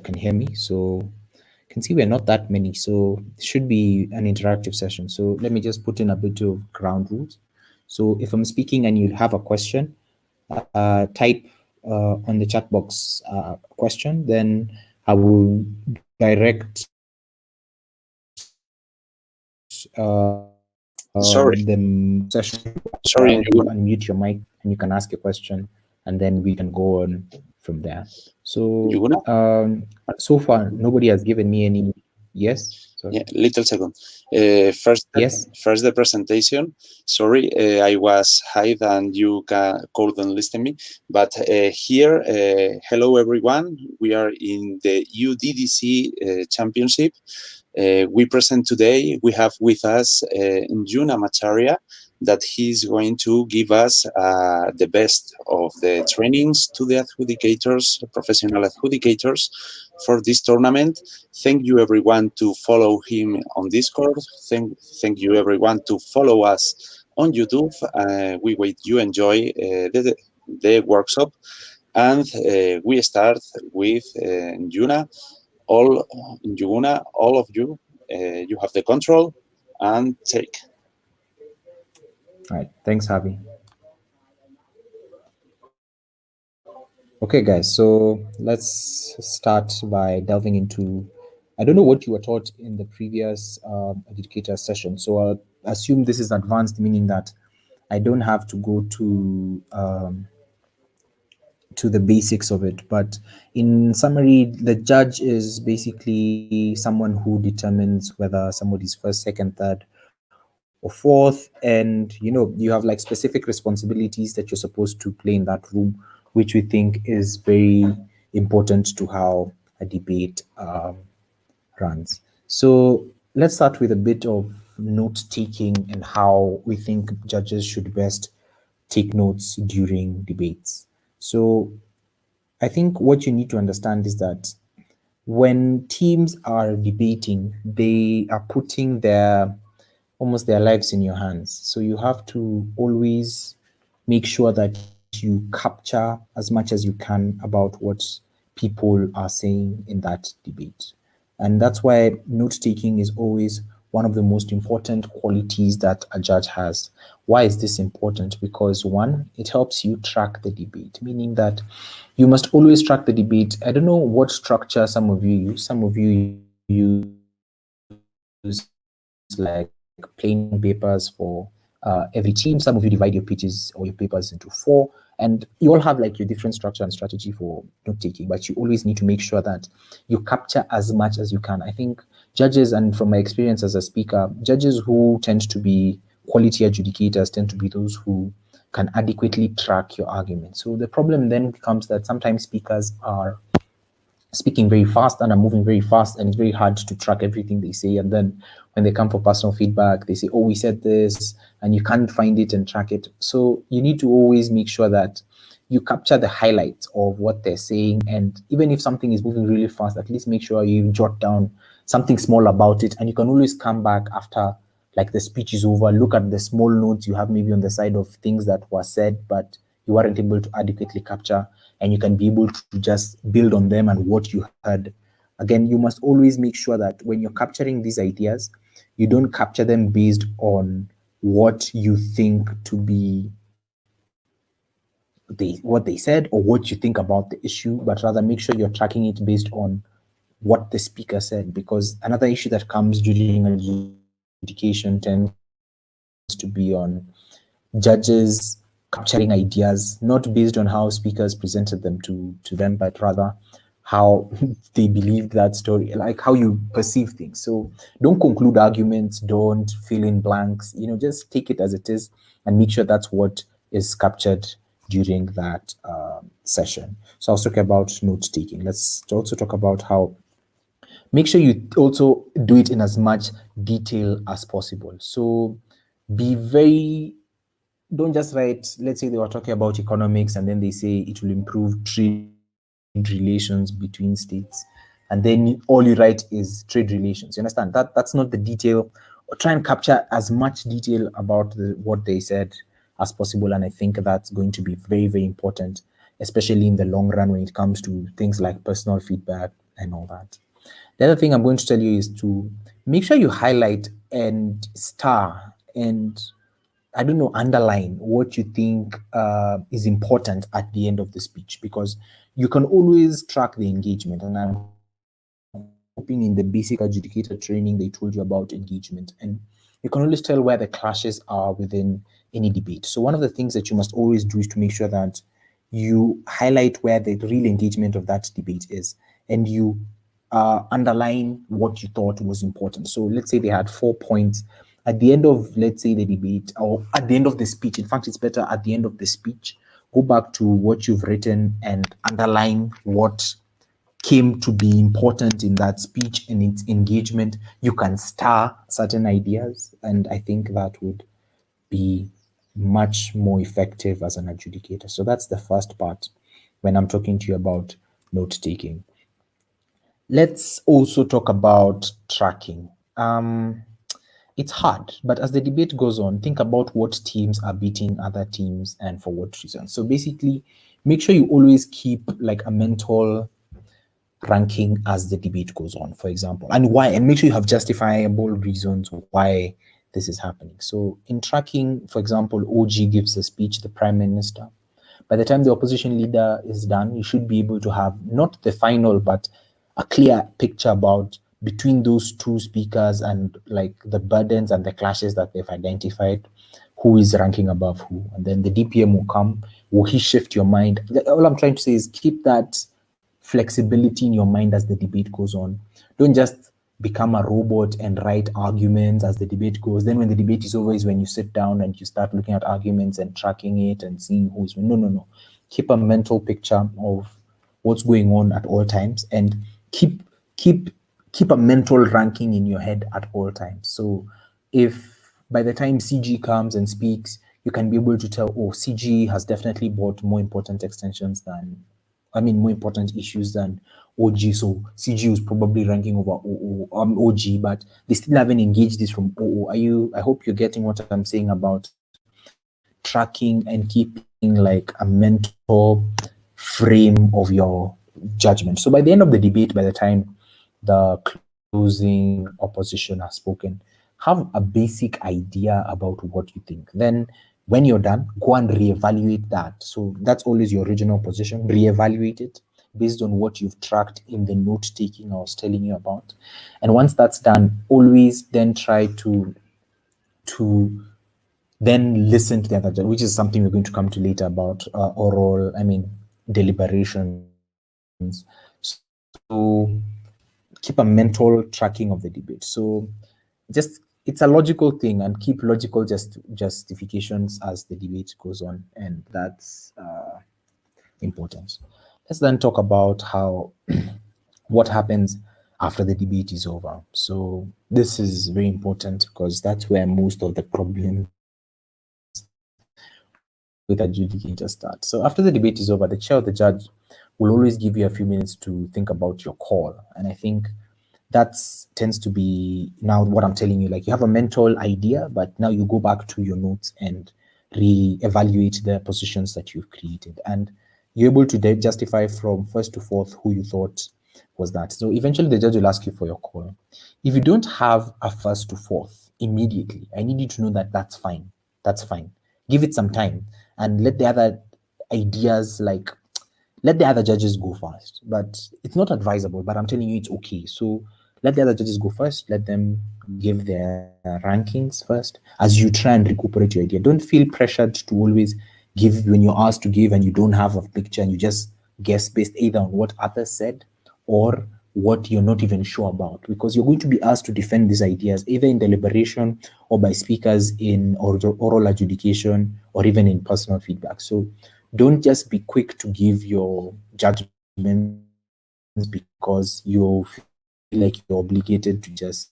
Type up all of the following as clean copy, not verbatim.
can hear me. So you can see we're not that many. So it should be an interactive session. So let me just put in a bit of ground rules. So if I'm speaking and you have a question, type on the chat box question, then I will direct Sorry, the session sorry, allow you unmute your mic and you can ask a question, and then we can go on from there. So Njuguna? so far nobody has given me any. Yes, sorry. Yeah, little second. Yes. First the presentation. Sorry, I was hide and you couldn't listen me. But here, hello everyone. We are in the UDDC championship. We present today. We have with us Njuguna Macharia, that he's going to give us the best of the trainings to the adjudicators, professional adjudicators for this tournament. Thank you everyone to follow him on Discord. Thank you everyone to follow us on YouTube. We wait you enjoy the workshop. And we start with Njuguna. Njuguna, all of you, you have the control and take. All right. Thanks, Javi. Okay, guys. So let's start by delving into. I don't know what you were taught in the previous educator session. So I'll assume this is advanced, meaning that I don't have to go to the basics of it. But in summary, the judge is basically someone who determines whether somebody's first, second, third, or fourth. And you have like specific responsibilities that you're supposed to play in that room, which we think is very important to how a debate runs. So let's start with a bit of note taking and how we think judges should best take notes during debates. So I think what you need to understand is that when teams are debating, they are putting almost their lives in your hands. So you have to always make sure that you capture as much as you can about what people are saying in that debate. And that's why note taking is always one of the most important qualities that a judge has. Why is this important? Because one, it helps you track the debate, meaning that you must always track the debate. I don't know what structure some of you use. Some of you use like plain papers for every team. Some of you divide your pages or your papers into four, and you all have like your different structure and strategy for note taking. But you always need to make sure that you capture as much as you can. I think judges, and from my experience as a speaker, judges who tend to be quality adjudicators tend to be those who can adequately track your argument. So the problem then becomes that sometimes speakers are speaking very fast and are moving very fast, and it's very hard to track everything they say. And then when they come for personal feedback, they say, oh, we said this, and you can't find it and track it. So you need to always make sure that you capture the highlights of what they're saying. And even if something is moving really fast, at least make sure you jot down something small about it. And you can always come back after like the speech is over, look at the small notes you have maybe on the side of things that were said, but you weren't able to adequately capture, and you can be able to just build on them and what you heard. Again, you must always make sure that when you're capturing these ideas, you don't capture them based on what you think to be what they said or what you think about the issue, but rather make sure you're tracking it based on what the speaker said. Because another issue that comes during adjudication tends to be on judges capturing ideas not based on how speakers presented them to them, but rather how they believed that story, like how you perceive things. So don't conclude arguments, don't fill in blanks, just take it as it is and make sure that's what is captured during that session. So I was talking about note taking. Let's also talk about how make sure you also do it in as much detail as possible. So be very don't just write, let's say they were talking about economics and then they say it will improve trade relations between states, and then all you write is trade relations. You understand that that's not the detail. Or try and capture as much detail about what they said as possible. And I think that's going to be very, very important, especially in the long run when it comes to things like personal feedback and all that. The other thing I'm going to tell you is to make sure you highlight and star and, I don't know, underline what you think is important at the end of the speech, because you can always track the engagement. And I'm hoping in the basic adjudicator training they told you about engagement, and you can always tell where the clashes are within any debate. So one of the things that you must always do is to make sure that you highlight where the real engagement of that debate is, and you underline what you thought was important. So let's say they had 4 points at the end of, let's say, the debate, or at the end of the speech. In fact, it's better at the end of the speech, go back to what you've written and underline what came to be important in that speech and its engagement. You can star certain ideas, and I think that would be much more effective as an adjudicator. So that's the first part when I'm talking to you about note taking. Let's also talk about tracking. It's hard, but as the debate goes on, think about what teams are beating other teams and for what reasons. So basically, make sure you always keep like a mental ranking as the debate goes on, for example, and why, and make sure you have justifiable reasons why this is happening. So in tracking, for example, OG gives a speech, the prime minister. By the time the opposition leader is done, you should be able to have not the final, but a clear picture about between those two speakers and like the burdens and the clashes that they've identified, who is ranking above who. And then the DPM will come. Will he shift your mind? All I'm trying to say is keep that flexibility in your mind as the debate goes on. Don't just become a robot and write arguments as the debate goes. Then when the debate is over is when you sit down and you start looking at arguments and tracking it and seeing who's winning. No. Keep a mental picture of what's going on at all times, and keep a mental ranking in your head at all times. So if by the time CG comes and speaks, you can be able to tell, oh, CG has definitely bought more important extensions than, more important issues than OG. So CG was probably ranking over OG, but they still haven't engaged this from OO. I hope you're getting what I'm saying about tracking and keeping like a mental frame of your judgment. So by the end of the debate, by the time the closing opposition has spoken, have a basic idea about what you think. Then when you're done, go and reevaluate that. So that's always your original position. Reevaluate it based on what you've tracked in the note taking I was telling you about. And once that's done, always then try to then listen to the other judge, which is something we're going to come to later about deliberations. So keep a mental tracking of the debate. So just, it's a logical thing, and keep logical justifications as the debate goes on, and that's important. Let's then talk about how what happens after the debate is over. So this is very important because that's where most of the problems with adjudicators start. So after the debate is over, the chair or the judge will always give you a few minutes to think about your call. And I think that tends to be now what I'm telling you. Like, you have a mental idea, but now you go back to your notes and re-evaluate the positions that you've created. And you're able to justify from first to fourth who you thought was that. So eventually the judge will ask you for your call. If you don't have a first to fourth immediately, I need you to know that that's fine. That's fine. Give it some time and let the other ideas, like, let the other judges go first. But it's not advisable, but I'm telling you it's okay. So let the other judges go first. Let them give their rankings first as you try and recuperate your idea. Don't feel pressured to always give when you're asked to give and you don't have a picture and you just guess based either on what others said or what you're not even sure about, because you're going to be asked to defend these ideas either in deliberation or by speakers in oral adjudication or even in personal feedback. So don't just be quick to give your judgments because you feel like you're obligated to just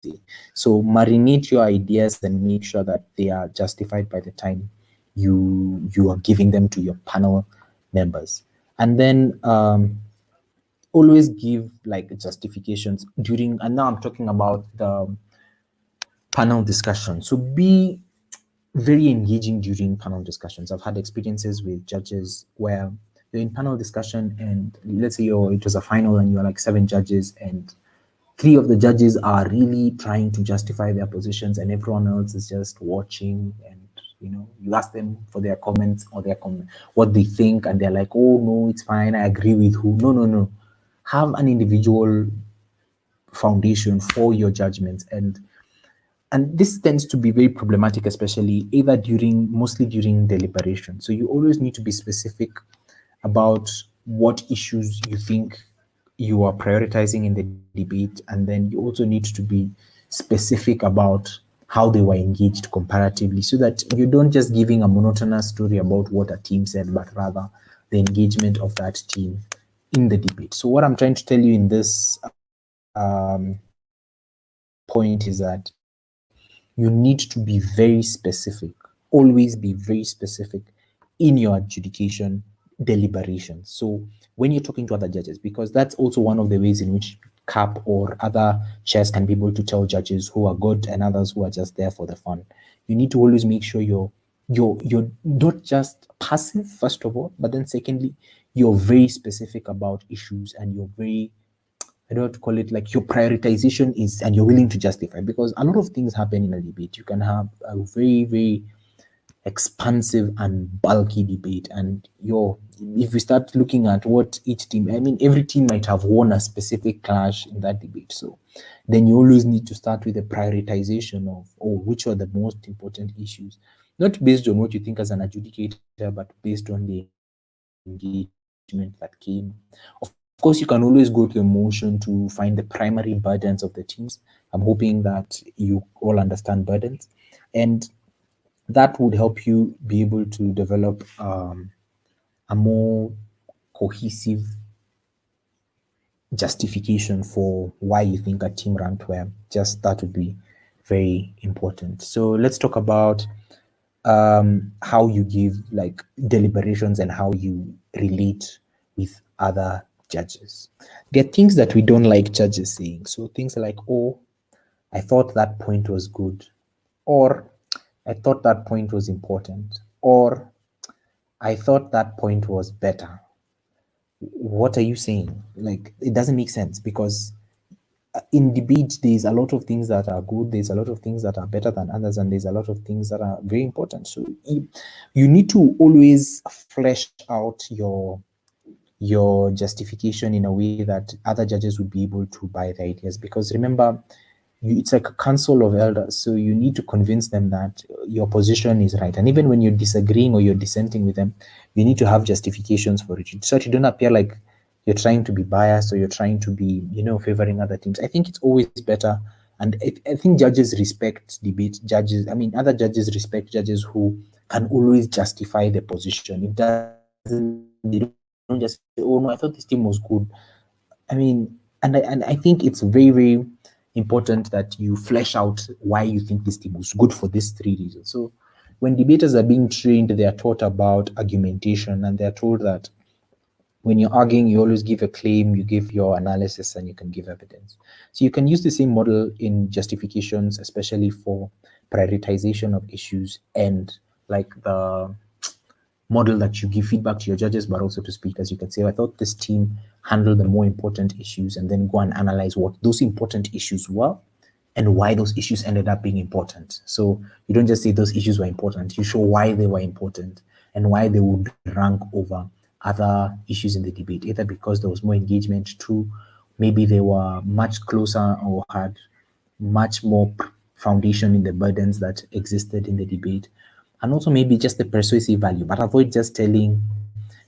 say. So marinate your ideas and make sure that they are justified by the time you are giving them to your panel members. And then always give like justifications during, and now I'm talking about the panel discussion. So be very engaging during panel discussions. I've had experiences with judges where you're in panel discussion, and let's say it was a final and you're like seven judges, and three of the judges are really trying to justify their positions and everyone else is just watching, and you ask them for their comments or what they think, and they're like, oh no, it's fine, I agree with who. No, no, no. Have an individual foundation for your judgments, and this tends to be very problematic, especially either mostly during deliberation. So you always need to be specific about what issues you think you are prioritizing in the debate, and then you also need to be specific about how they were engaged comparatively, so that you don't just giving a monotonous story about what a team said, but rather the engagement of that team in the debate. So what I'm trying to tell you in this point is that you need to be very specific, always be very specific in your adjudication deliberations. So when you're talking to other judges, because that's also one of the ways in which CAP or other chairs can be able to tell judges who are good and others who are just there for the fun. You need to always make sure you're not just passive, first of all, but then secondly, you're very specific about issues, and you're very, I don't know how to call it, like your prioritization is, and you're willing to justify, because a lot of things happen in a debate. You can have a very, very expansive and bulky debate, and if we start looking at what each team, I mean, every team might have won a specific clash in that debate. So then you always need to start with the prioritization of, which are the most important issues, not based on what you think as an adjudicator, but based on the engagement that came. Of course, you can always go to emotion to find the primary burdens of the teams. I'm hoping that you all understand burdens, and that would help you be able to develop a more cohesive justification for why you think a team ranked where. Just that would be very important. So let's talk about how you give like deliberations and how you relate with other judges. There are things that we don't like judges saying. So things like, oh, I thought that point was good, or I thought that point was important, or I thought that point was better. What are you saying? Like, it doesn't make sense, because in debate, there's a lot of things that are good, there's a lot of things that are better than others, and there's a lot of things that are very important. So you need to always flesh out your justification in a way that other judges would be able to buy the ideas, because remember, it's like a council of elders, so you need to convince them that your position is right. And even when you're disagreeing or you're dissenting with them, you need to have justifications for it, so that you don't appear like you're trying to be biased or you're trying to be, favoring other teams. I think it's always better, and I think judges respect debate judges. I mean, other judges respect judges who can always justify their position. It doesn't, they don't just say, oh no, I thought this team was good. I mean, and I think it's very, very important that you flesh out why you think this team was good for these three reasons. So when debaters are being trained, they are taught about argumentation, and they're told that when you're arguing, you always give a claim, you give your analysis, and you can give evidence. So you can use the same model in justifications, especially for prioritization of issues, and like the model that you give feedback to your judges, but also to speakers. You can say, I thought this team handled the more important issues, and then go and analyze what those important issues were and why those issues ended up being important. So you don't just say those issues were important, you show why they were important and why they would rank over other issues in the debate, either because there was more engagement, two, maybe they were much closer or had much more foundation in the burdens that existed in the debate, and also maybe just the persuasive value. But avoid just telling,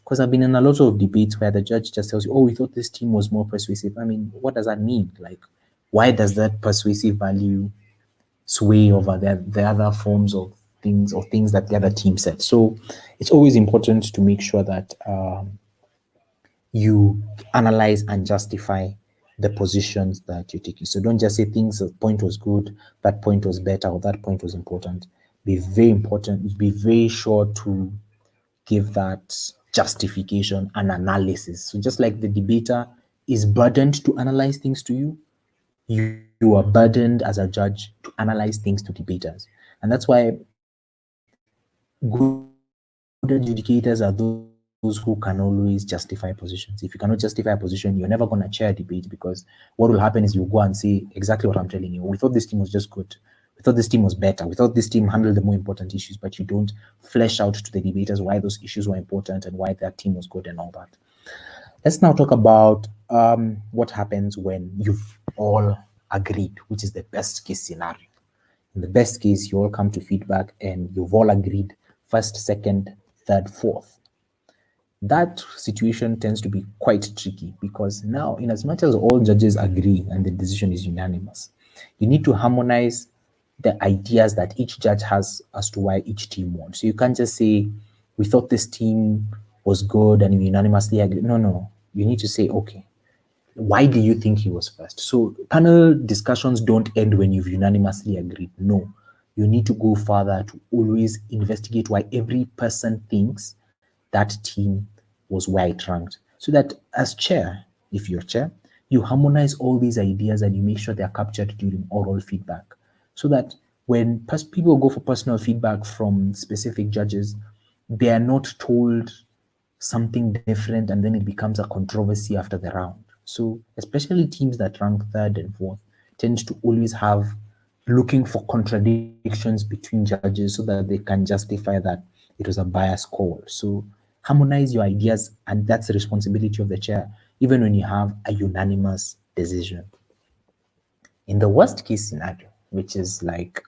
because I've been in a lot of debates where the judge just tells you, oh, we thought this team was more persuasive. I mean, what does that mean? Like, why does that persuasive value sway over the other forms of things, or things that the other team said? So it's always important to make sure that you analyze and justify the positions that you're taking. So don't just say things, the point was good, that point was better, or that point was important. Be very important, be very sure to give that justification and analysis. So just like the debater is burdened to analyze things to you, you are burdened as a judge to analyze things to debaters. And that's why good adjudicators are those who can always those who can always justify positions. If you cannot justify a position, you're never going to chair a debate, because what will happen is you go and say exactly what I'm telling you. We thought this team was just good. We thought this team was better. We thought this team handled the more important issues, but you don't flesh out to the debaters why those issues were important and why that team was good and all that. Let's now talk about what happens when you've all agreed, which is the best case scenario. In the best case, you all come to feedback and you've all agreed first, second, third, fourth. That situation tends to be quite tricky, because now, in as much as all judges agree and the decision is unanimous, you need to harmonize the ideas that each judge has as to why each team won. So you can't just say, we thought this team was good and we unanimously agree. No, no, no. You need to say, okay, why do you think he was first? So panel discussions don't end when you've unanimously agreed. No, you need to go further to always investigate why every person thinks that team was where it ranked. So that as chair, if you're chair, you harmonize all these ideas and you make sure they're captured during oral feedback. So that when people go for personal feedback from specific judges, they are not told something different and then it becomes a controversy after the round. So especially teams that rank third and fourth tend to always have looking for contradictions between judges so that they can justify that it was a biased call. So harmonize your ideas, and that's the responsibility of the chair, even when you have a unanimous decision. In the worst case scenario, which is like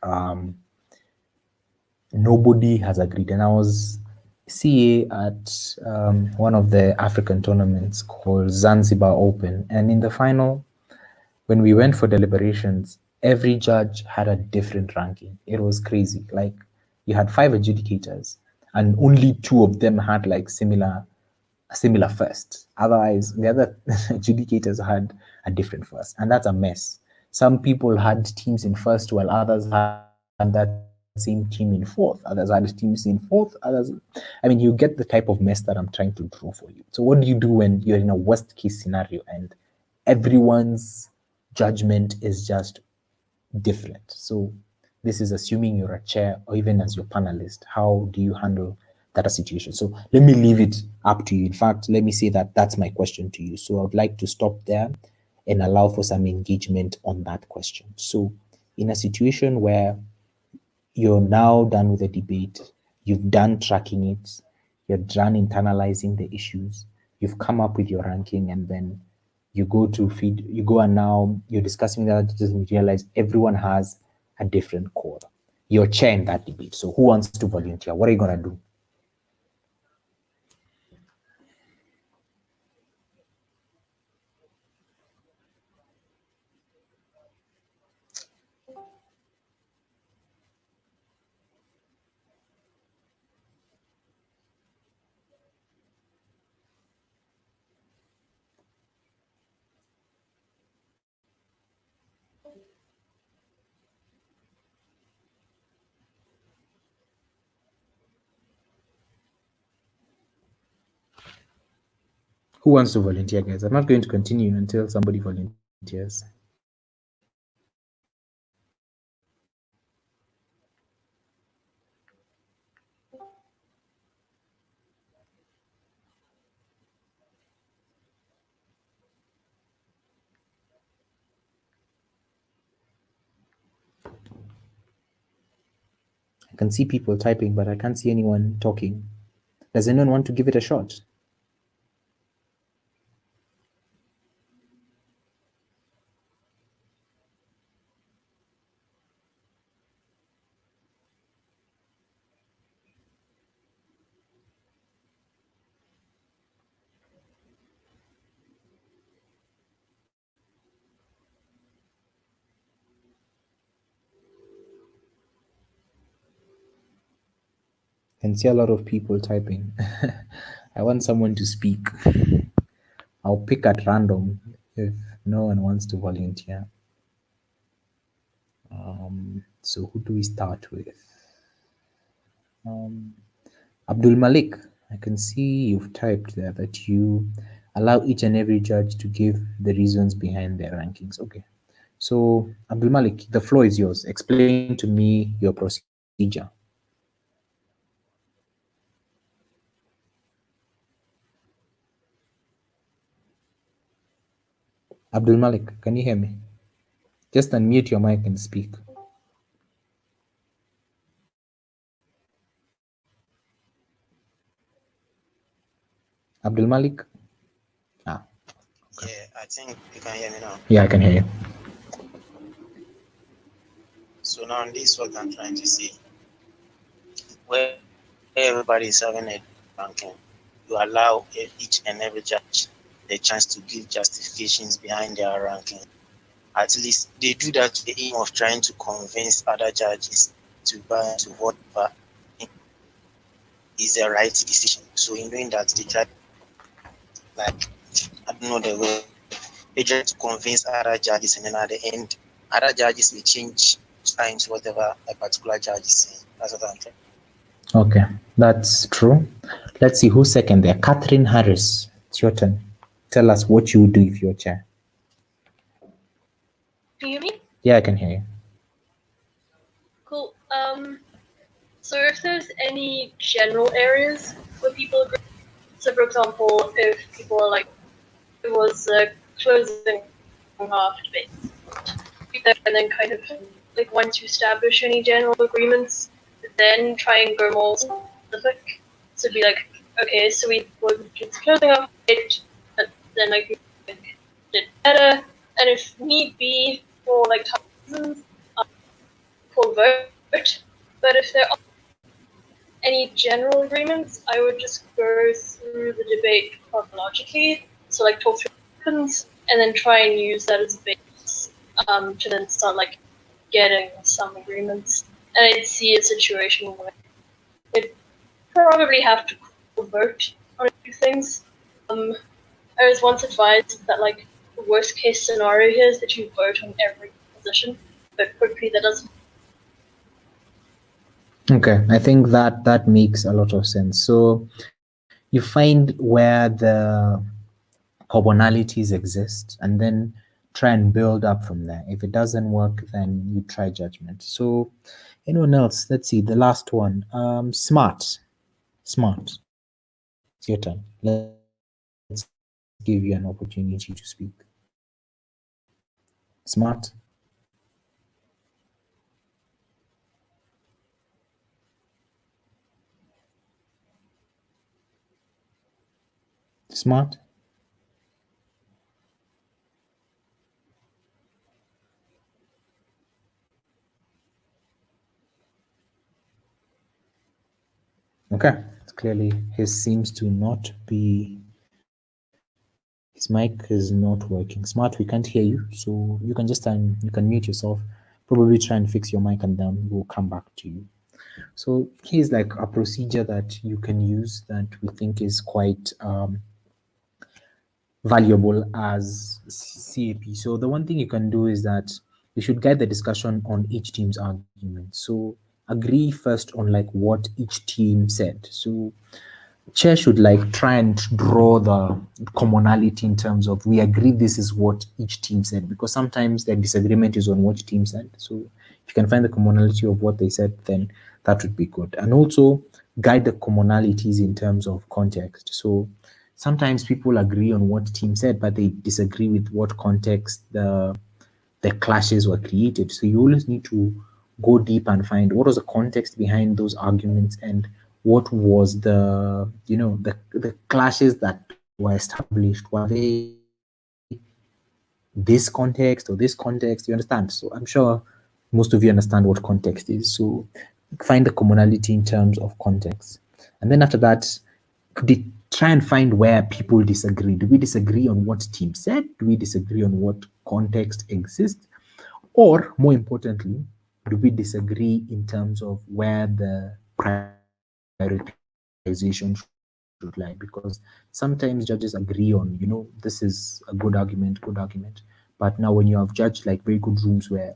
nobody has agreed. And I was CA at one of the African tournaments called Zanzibar Open. And in the final, when we went for deliberations, every judge had a different ranking. It was crazy. Like, you had 5 adjudicators, and only 2 of them had like similar first. Otherwise, the other adjudicators had a different first, and that's a mess. Some people had teams in first, while others had that same team in fourth. Others had teams in fourth. You get the type of mess that I'm trying to draw for you. So what do you do when you're in a worst case scenario and everyone's judgment is just different? So this is assuming you're a chair or even as your panelist. How do you handle that situation? So let me leave it up to you. In fact, let me say that that's my question to you. So I would like to stop there and allow for some engagement on that question. So in a situation where you're now done with the debate, you've done tracking it, you're done internalizing the issues, you've come up with your ranking, and then you go and now you're discussing that, and you realize everyone has a different call. You're chair in that debate. So who wants to volunteer? What are you gonna do? Who wants to volunteer, guys? I'm not going to continue until somebody volunteers. I can see people typing, but I can't see anyone talking. Does anyone want to give it a shot? I can see a lot of people typing. I want someone to speak. I'll pick at random if no one wants to volunteer. So who do we start with? Abdul Malik, I can see you've typed there that you allow each and every judge to give the reasons behind their rankings. Okay. So Abdul Malik, the floor is yours. Explain to me your procedure. Abdul Malik, can you hear me? Just unmute your mic and speak. Abdul Malik? Ah. Okay. Yeah, I think you can hear me now. Yeah, I can hear you. So now this is what I'm trying to say. Where everybody is having a ranking, you allow each and every judge the chance to give justifications behind their ranking. At least they do that with the aim of trying to convince other judges to buy to whatever is the right decision. So in doing that, they try, like, I don't know the way, they try to convince other judges, and then at the end, other judges will change into whatever a particular judge is saying. That's what I'm trying. Okay, that's true. Let's see who's second there. Catherine Harris, it's your turn. Tell us what you would do if you're chair. Can you hear me? Yeah, I can hear you. Cool. So if there's any general areas where people agree, so for example, if people are like, it was a closing half debate, and then kind of like once you establish any general agreements, then try and go more specific. So be like, okay, so we were just closing up debate, but then like we did better, and if need be for like reasons, full vote. But if there are any general agreements, I would just go through the debate chronologically. So like talk through weapons and then try and use that as a base to then start like getting some agreements. And I'd see a situation where they'd probably have to vote on a few things. I was once advised that like the worst case scenario here is that you vote on every position, but quickly that doesn't. Okay, I think that makes a lot of sense. So you find where the commonalities exist and then try and build up from there. If it doesn't work, then you try judgment. So anyone else? Let's see, the last one. Smart. It's your turn. Let's give you an opportunity to speak. Smart. Smart. Okay, clearly his seems to not be, his mic is not working. Smart, we can't hear you, so you can just you can mute yourself, probably try and fix your mic, and then we'll come back to you. So here's like a procedure that you can use that we think is quite valuable as CAP. So the one thing you can do is that you should guide the discussion on each team's argument. So agree first on like what each team said. So chair should like try and draw the commonality in terms of we agree this is what each team said, because sometimes the disagreement is on what team said. So if you can find the commonality of what they said, then that would be good. And also guide the commonalities in terms of context. So sometimes people agree on what team said, but they disagree with what context the clashes were created. So you always need to go deep and find what was the context behind those arguments and what was the the clashes that were established. Were they this context or this context? You understand? So I'm sure most of you understand what context is. So find the commonality in terms of context, and then after that, try and find where people disagree. Do we disagree on what team said? Do we disagree on what context exists? Or more importantly, do we disagree in terms of where the prioritization should lie? Because sometimes judges agree on, this is a good argument. But now when you have judged like very good rooms where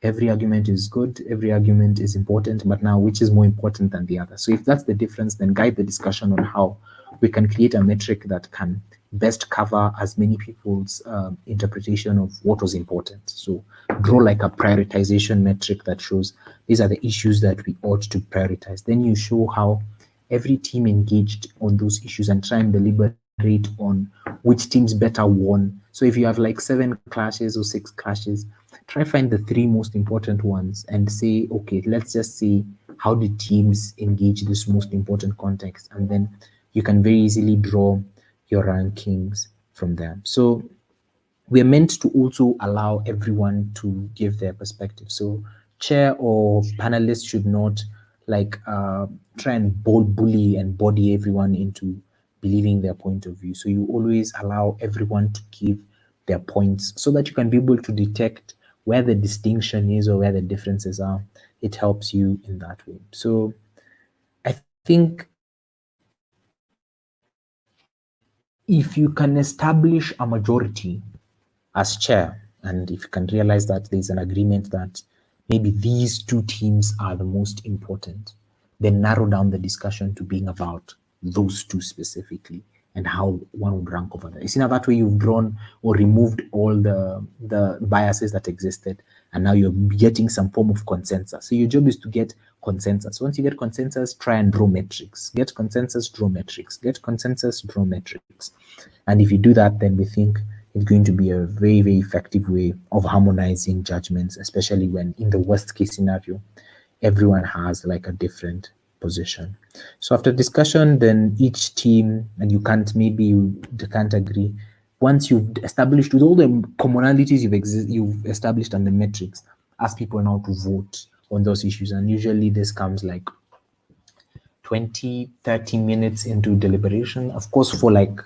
every argument is good, every argument is important, but now which is more important than the other? So if that's the difference, then guide the discussion on how we can create a metric that can best cover as many people's interpretation of what was important. So draw like a prioritization metric that shows these are the issues that we ought to prioritize. Then you show how every team engaged on those issues and try and deliberate on which teams better won. So if you have like 7 clashes or 6 clashes, try find the 3 most important ones and say, okay, let's just see how the teams engage this most important context, and then you can very easily draw your rankings from them. So we're meant to also allow everyone to give their perspective. So chair or panelists should not like try and bully and body everyone into believing their point of view. So you always allow everyone to give their points so that you can be able to detect where the distinction is or where the differences are. It helps you in that way. So I think if you can establish a majority as chair, and if you can realize that there's an agreement that maybe these 2 teams are the most important, then narrow down the discussion to being about those 2 specifically and how one would rank over that. You see, now that way you've drawn or removed all the biases that existed, and now you're getting some form of consensus. So your job is to get consensus. Once you get consensus, try and draw metrics. Get consensus, draw metrics. Get consensus, draw metrics. And if you do that, then we think it's going to be a very, very effective way of harmonizing judgments, especially when in the worst case scenario, everyone has like a different position. So after discussion, then each team, and you can't, maybe you can't agree. Once you've established with all the commonalities you've established and the metrics, ask people now to vote on those issues. And usually this comes like 20-30 minutes into deliberation. Of course, for like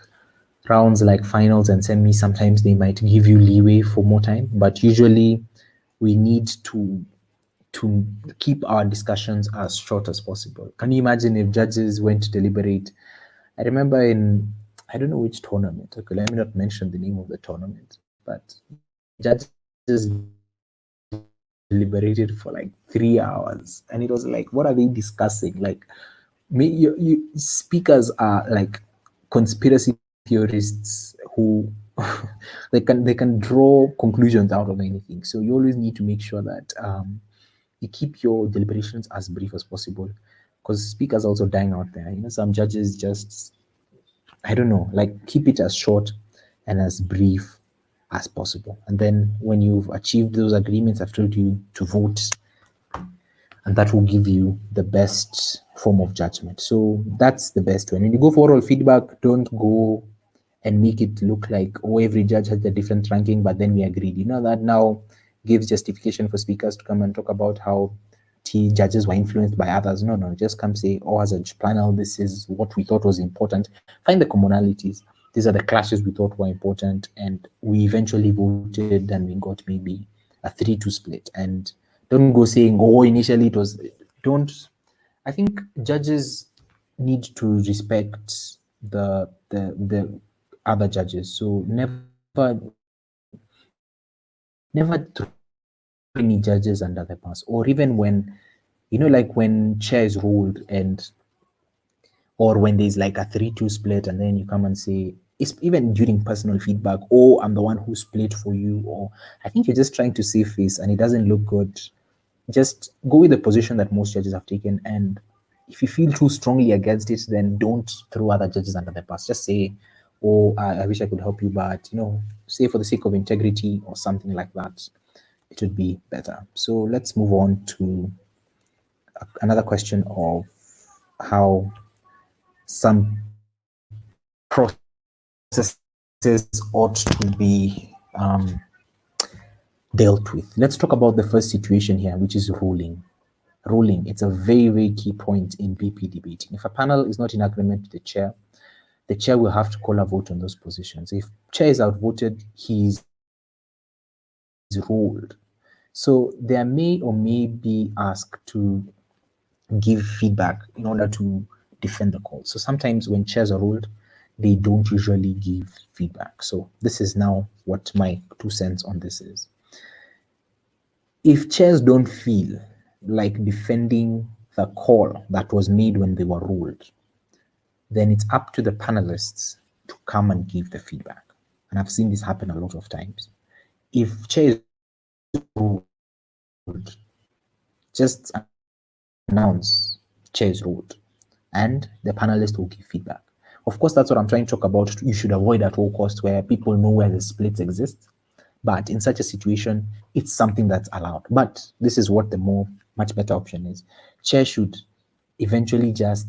rounds like finals and semis, sometimes they might give you leeway for more time, but usually we need to keep our discussions as short as possible. Can you imagine if judges went to deliberate? I remember in, I don't know which tournament, okay, let me not mention the name of the tournament, but judges deliberated for like 3 hours, and it was like, what are they discussing? Like, speakers are like conspiracy theorists who they can draw conclusions out of anything. So you always need to make sure that you keep your deliberations as brief as possible, because speakers are also dying out there. You know, some judges just, I don't know, like keep it as short and as brief as possible. And then when you've achieved those agreements, I've told you to vote, and that will give you the best form of judgment. So that's the best way. When you go for oral feedback, don't go and make it look like, oh, every judge has a different ranking, but then we agreed. You know, that now gives justification for speakers to come and talk about how judges were influenced by others. No, just come say, oh, as a panel, this is what we thought was important. Find the commonalities. These are the clashes we thought were important, and we eventually voted and we got maybe a 3-2 split. And don't go saying, oh, initially it was, don't. I think judges need to respect the other judges. So never throw any judges under the bus. Or even when, you know, like when chair is ruled, and or when there's like a 3-2 split, and then you come and say, it's even during personal feedback, oh, I'm the one who split for you, or I think you're just trying to save face and it doesn't look good. Just go with the position that most judges have taken, and if you feel too strongly against it, then don't throw other judges under the bus. Just say, oh, I wish I could help you, but you know, say for the sake of integrity or something like that, it would be better. So let's move on to another question of how some processes ought to be dealt with. Let's talk about the first situation here, which is ruling. Ruling, it's a very, very key point in BP debating. If a panel is not in agreement with the chair will have to call a vote on those positions. If chair is outvoted, he's ruled. So there may or may be asked to give feedback in order to defend the call. So sometimes when chairs are ruled, they don't usually give feedback. So this is now what my 2 cents on this is. If chairs don't feel like defending the call that was made when they were ruled, then it's up to the panelists to come and give the feedback. And I've seen this happen a lot of times. If chair is ruled, just announce chair is ruled, and the panelist will give feedback. Of course, that's what I'm trying to talk about. You should avoid at all costs where people know where the splits exist. But in such a situation, it's something that's allowed. But this is what the much better option is. Chair should eventually just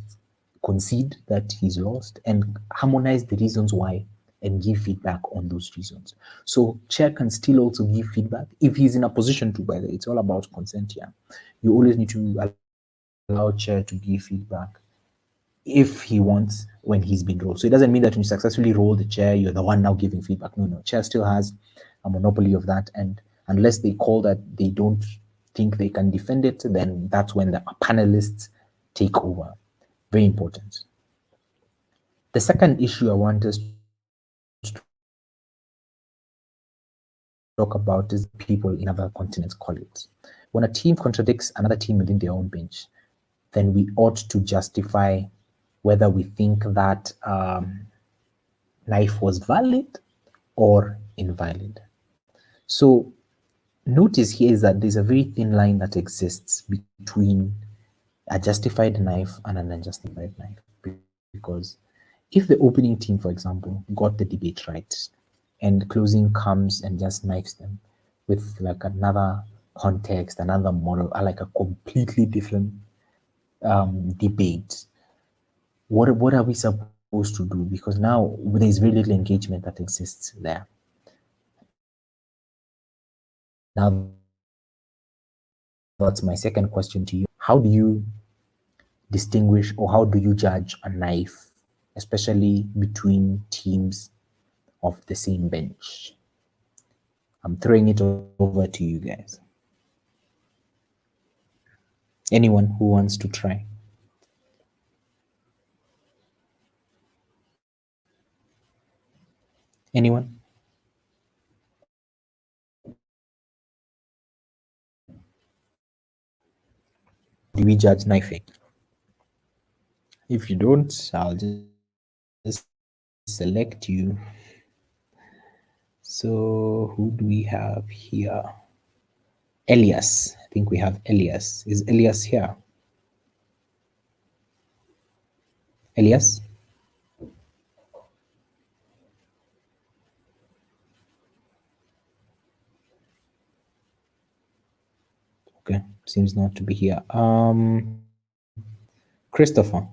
concede that he's lost and harmonize the reasons why and give feedback on those reasons. So chair can still also give feedback if he's in a position to, by the way. It's all about consent here. You always need to allow chair to give feedback if he wants when he's been rolled. So it doesn't mean that when you successfully roll the chair, you're the one now giving feedback. No. Chair still has a monopoly of that. And unless they call that they don't think they can defend it, then that's when the panelists take over. Very important. The second issue I want us to talk about is people in other continents call it. When a team contradicts another team within their own bench, then we ought to justify whether we think that knife was valid or invalid. So notice here is that there's a very thin line that exists between a justified knife and an unjustified knife. Because if the opening team, for example, got the debate right and closing comes and just knifes them with like another context, another model, like a completely different debate, what are we supposed to do? Because now there's very little engagement that exists there. Now, that's my second question to you. How do you distinguish or how do you judge a knife, especially between teams of the same bench? I'm throwing it over to you guys. Anyone who wants to try? Anyone? Do we judge knifing? If you don't, I'll just select you. So who do we have here? Elias. I think we have Elias. Is Elias here? Elias? Okay, seems not to be here. Christopher.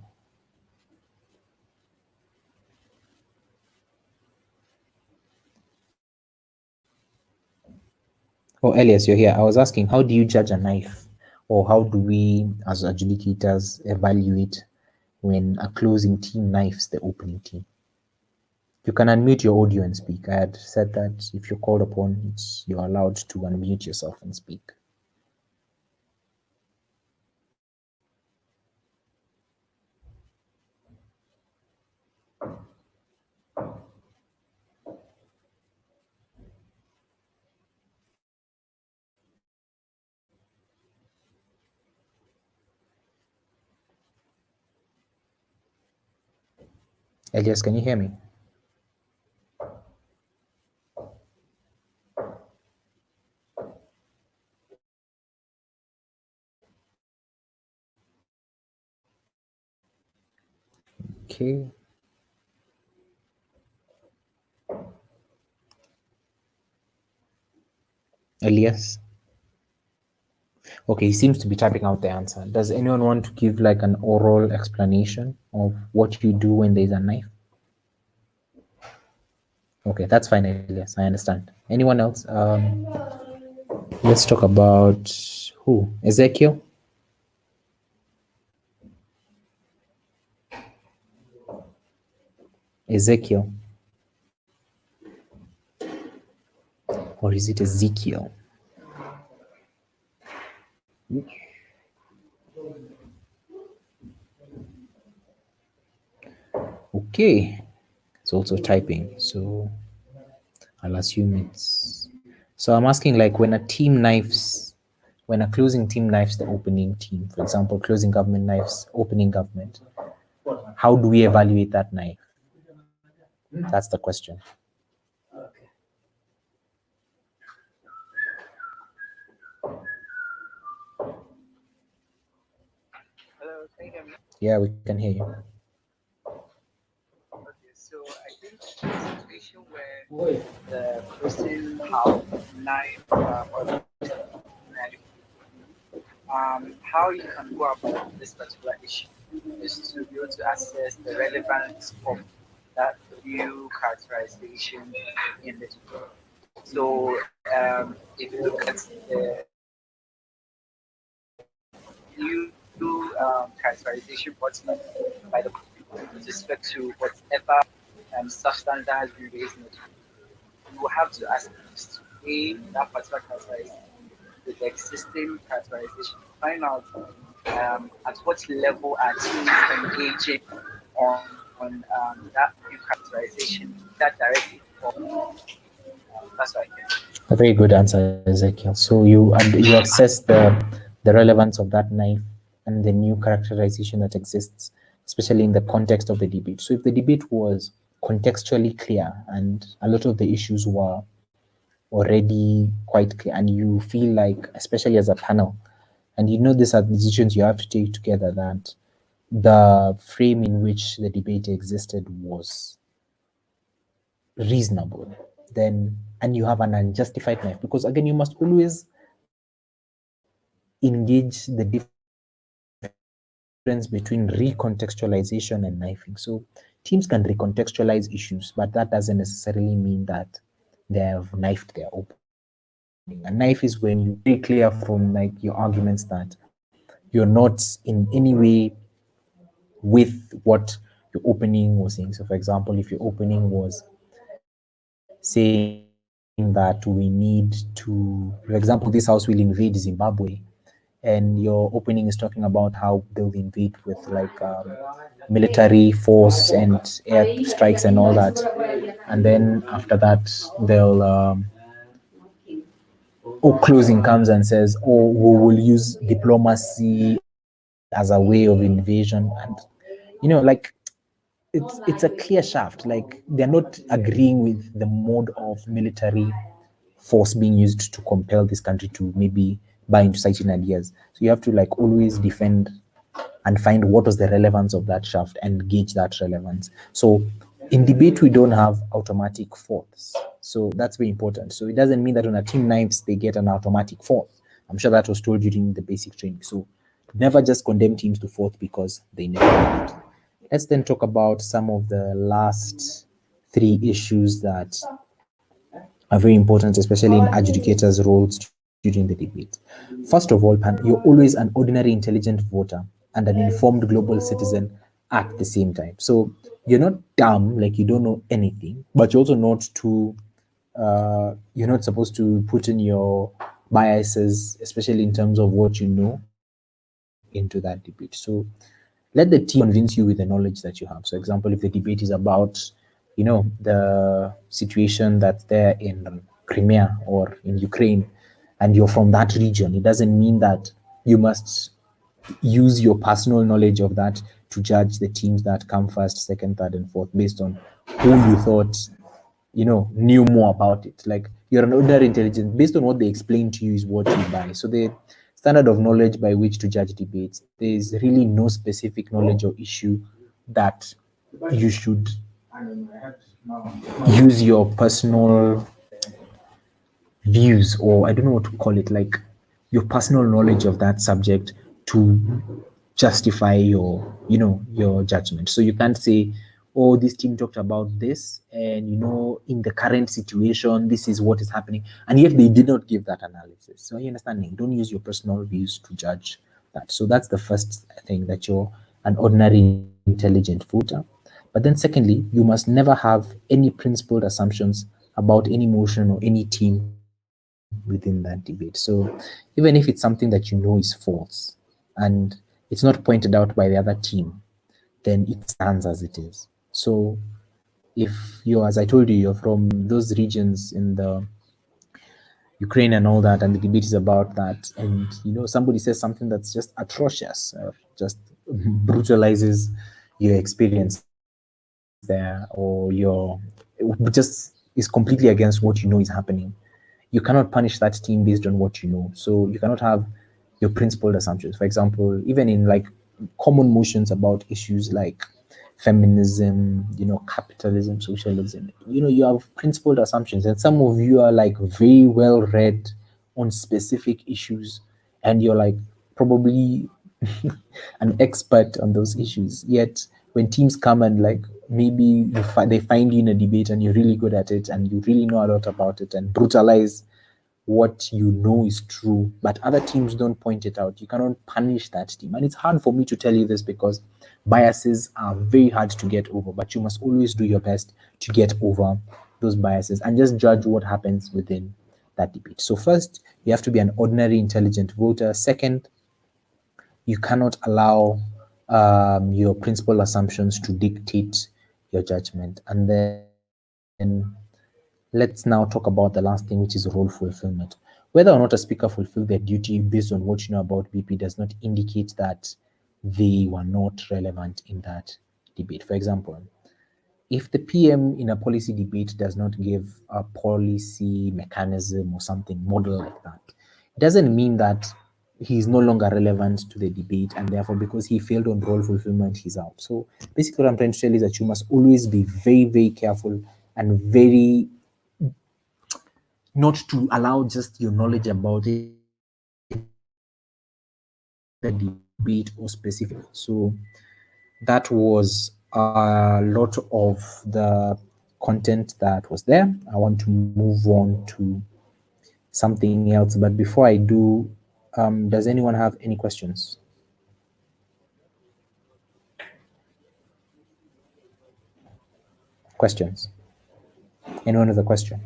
Oh, Elias, you're here. I was asking, how do you judge a knife? Or how do we, as adjudicators, evaluate when a closing team knifes the opening team? You can unmute your audio and speak. I had said that if you're called upon, you're allowed to unmute yourself and speak. Elias, can you hear me? Okay. Elias? Okay, he seems to be typing out the answer. Does anyone want to give like an oral explanation of what you do when there's a knife? Okay, that's fine, Elias. I understand. Anyone else? Let's talk about who? Ezekiel? Ezekiel? Or is it Ezekiel? Okay, it's also typing, so I'll assume it's... So I'm asking, like, when a team knives, when a closing team knives the opening team, for example, closing government knives opening government, how do we evaluate that knife? That's the question. Hello, can you hear me? Yeah, we can hear you. the person have knife or knife. How you can go about this particular issue is to be able to assess the relevance of that view characterization in the debate. So if you look at the view characterization button by the with respect to whatever substance that has been raised in the debate, you will have to ask to weigh that particular characterization with the existing characterization. Find out at what level are teams engaging on that new characterization, that directly. That's what I think. A very good answer, Ezekiel. So you assess the relevance of that knife and the new characterization that exists, especially in the context of the debate. So if the debate was contextually clear and a lot of the issues were already quite clear, and you feel like, especially as a panel, and you know these are decisions you have to take together, that the frame in which the debate existed was reasonable, then, and you have an unjustified knife, because again, you must always engage the difference between recontextualization and knifing. So teams can recontextualize issues, but that doesn't necessarily mean that they have knifed their opening. A knife is when you very clear from like your arguments that you're not in any way with what your opening was saying. So for example, if your opening was saying that we need to, for example, this house will invade Zimbabwe, and your opening is talking about how they'll invade with like military force and air strikes and all that, and then after that they'll or closing comes and says, oh, we will use diplomacy as a way of invasion. And like it's a clear shaft, like they're not agreeing with the mode of military force being used to compel this country to maybe buy into certain ideas. So you have to like always defend and find what was the relevance of that shaft and gauge that relevance. So in debate, we don't have automatic fourths. So that's very important. So it doesn't mean that when a team knives, they get an automatic fourth. I'm sure that was told during the basic training. So never just condemn teams to fourth because they never did it. Let's then talk about some of the last three issues that are very important, especially in adjudicators' roles during the debate. First of all, you're always an ordinary intelligent voter and an informed global citizen at the same time. So you're not dumb, like you don't know anything, but you're also not too, you're not supposed to put in your biases, especially in terms of what you know, into that debate. So let the team convince you with the knowledge that you have. So example, if the debate is about, the situation that's there in Crimea or in Ukraine, and you're from that region, it doesn't mean that you must use your personal knowledge of that to judge the teams that come first, second, third, and fourth based on who you thought knew more about it. Like you're an ordinary intelligence based on what they explain to you is what you buy. So the standard of knowledge by which to judge debates, there is really no specific knowledge or issue that you should use your personal views, or I don't know what to call it, like your personal knowledge of that subject to justify your judgment. So you can't say, oh, this team talked about this, and in the current situation this is what is happening, and yet they did not give that analysis. So you understand, don't use your personal views to judge that. So that's the first thing, that you're an ordinary intelligent voter. But then secondly, you must never have any principled assumptions about any motion or any team within that debate. So even if it's something that you know is false and it's not pointed out by the other team, then it stands as it is. So if you're, as I told you, you're from those regions in the Ukraine and all that, and the debate is about that, and somebody says something that's just atrocious or just brutalizes your experience there, or just is completely against what is happening, you cannot punish that team based on what you know. So you cannot have your principled assumptions. For example, even in like common motions about issues like feminism, capitalism, socialism. You have principled assumptions, and some of you are like very well read on specific issues, and you're like probably an expert on those issues. Yet when teams come and like maybe they find you in a debate and you're really good at it and you really know a lot about it and brutalize what you know is true, but other teams don't point it out, you cannot punish that team. And it's hard for me to tell you this because biases are very hard to get over, but you must always do your best to get over those biases and just judge what happens within that debate. So first, you have to be an ordinary intelligent voter. Second, you cannot allow your principal assumptions to dictate your judgment. And then let's now talk about the last thing, which is role fulfillment. Whether or not a speaker fulfilled their duty based on what you know about BP does not indicate that they were not relevant in that debate. For example, if the PM in a policy debate does not give a policy mechanism or something model like that, it doesn't mean that he is no longer relevant to the debate, and therefore because he failed on role fulfillment, he's out. So basically what I'm trying to tell you is that you must always be very, very careful and very not to allow just your knowledge about it, the debate or specific. So that was a lot of the content that was there. I want to move on to something else, but before I do, does anyone have any questions? Questions? Anyone with a question?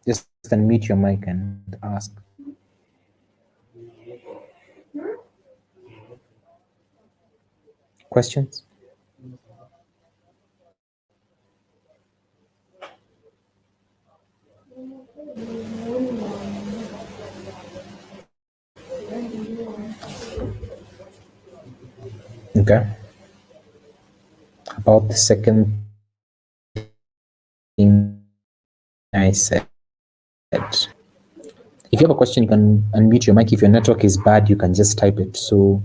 Just unmute your mic and ask. Questions? Okay. About the second thing I said. If you have a question, you can unmute your mic. If your network is bad, you can just type it so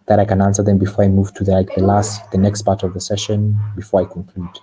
that I can answer them before I move to the next part of the session before I conclude.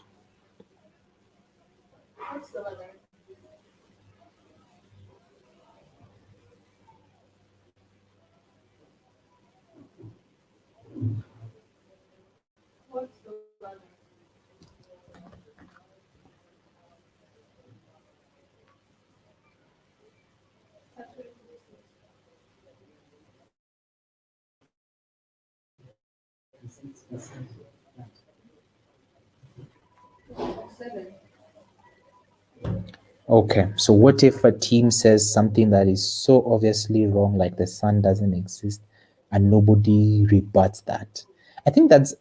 Okay, so what if a team says something that is so obviously wrong, like the sun doesn't exist, and nobody rebuts that? I think that's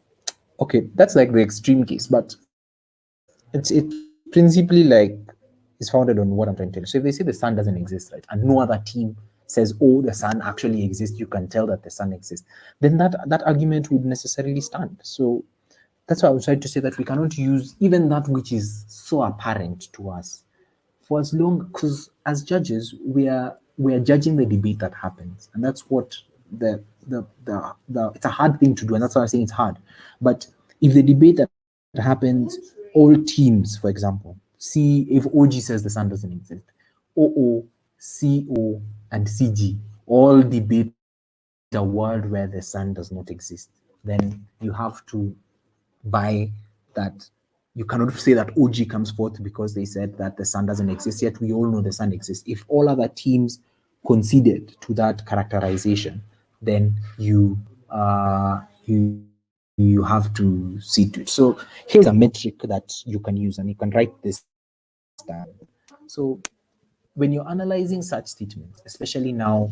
okay. That's like the extreme case, but it's principally like is founded on what I'm trying to tell you. So if they say the sun doesn't exist, right, and no other team says, "Oh, the sun actually exists," you can tell that the sun exists, then that argument would necessarily stand. So that's why I was trying to say that we cannot use even that which is so apparent to us for as long, because as judges we are judging the debate that happens, and that's what the it's a hard thing to do, and that's why I'm saying it's hard. But if the debate that happens, all teams, for example, see if OG says the sun doesn't exist, OO, CO, and CG all debate a world where the sun does not exist, then you have to buy that. You cannot say that OG comes forth because they said that the sun doesn't exist, yet we all know the sun exists. If all other teams conceded to that characterization, then you have to see to it. So here's a metric that you can use, and you can write this down. So when you're analyzing such statements, especially now,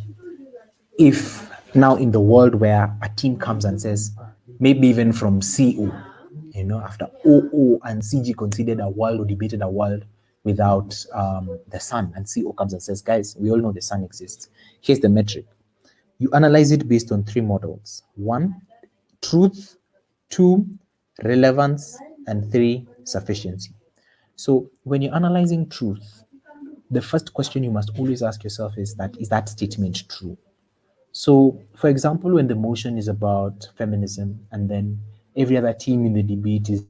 if now in the world where a team comes and says, maybe even from CO, after OO and CG considered a world or debated a world without the sun, and CO comes and says, guys, we all know the sun exists. Here's the metric. You analyze it based on 3 models. 1, truth. 2, relevance. And 3, sufficiency. So when you're analyzing truth, the first question you must always ask yourself is that statement true? So, for example, when the motion is about feminism and then every other team in the debate is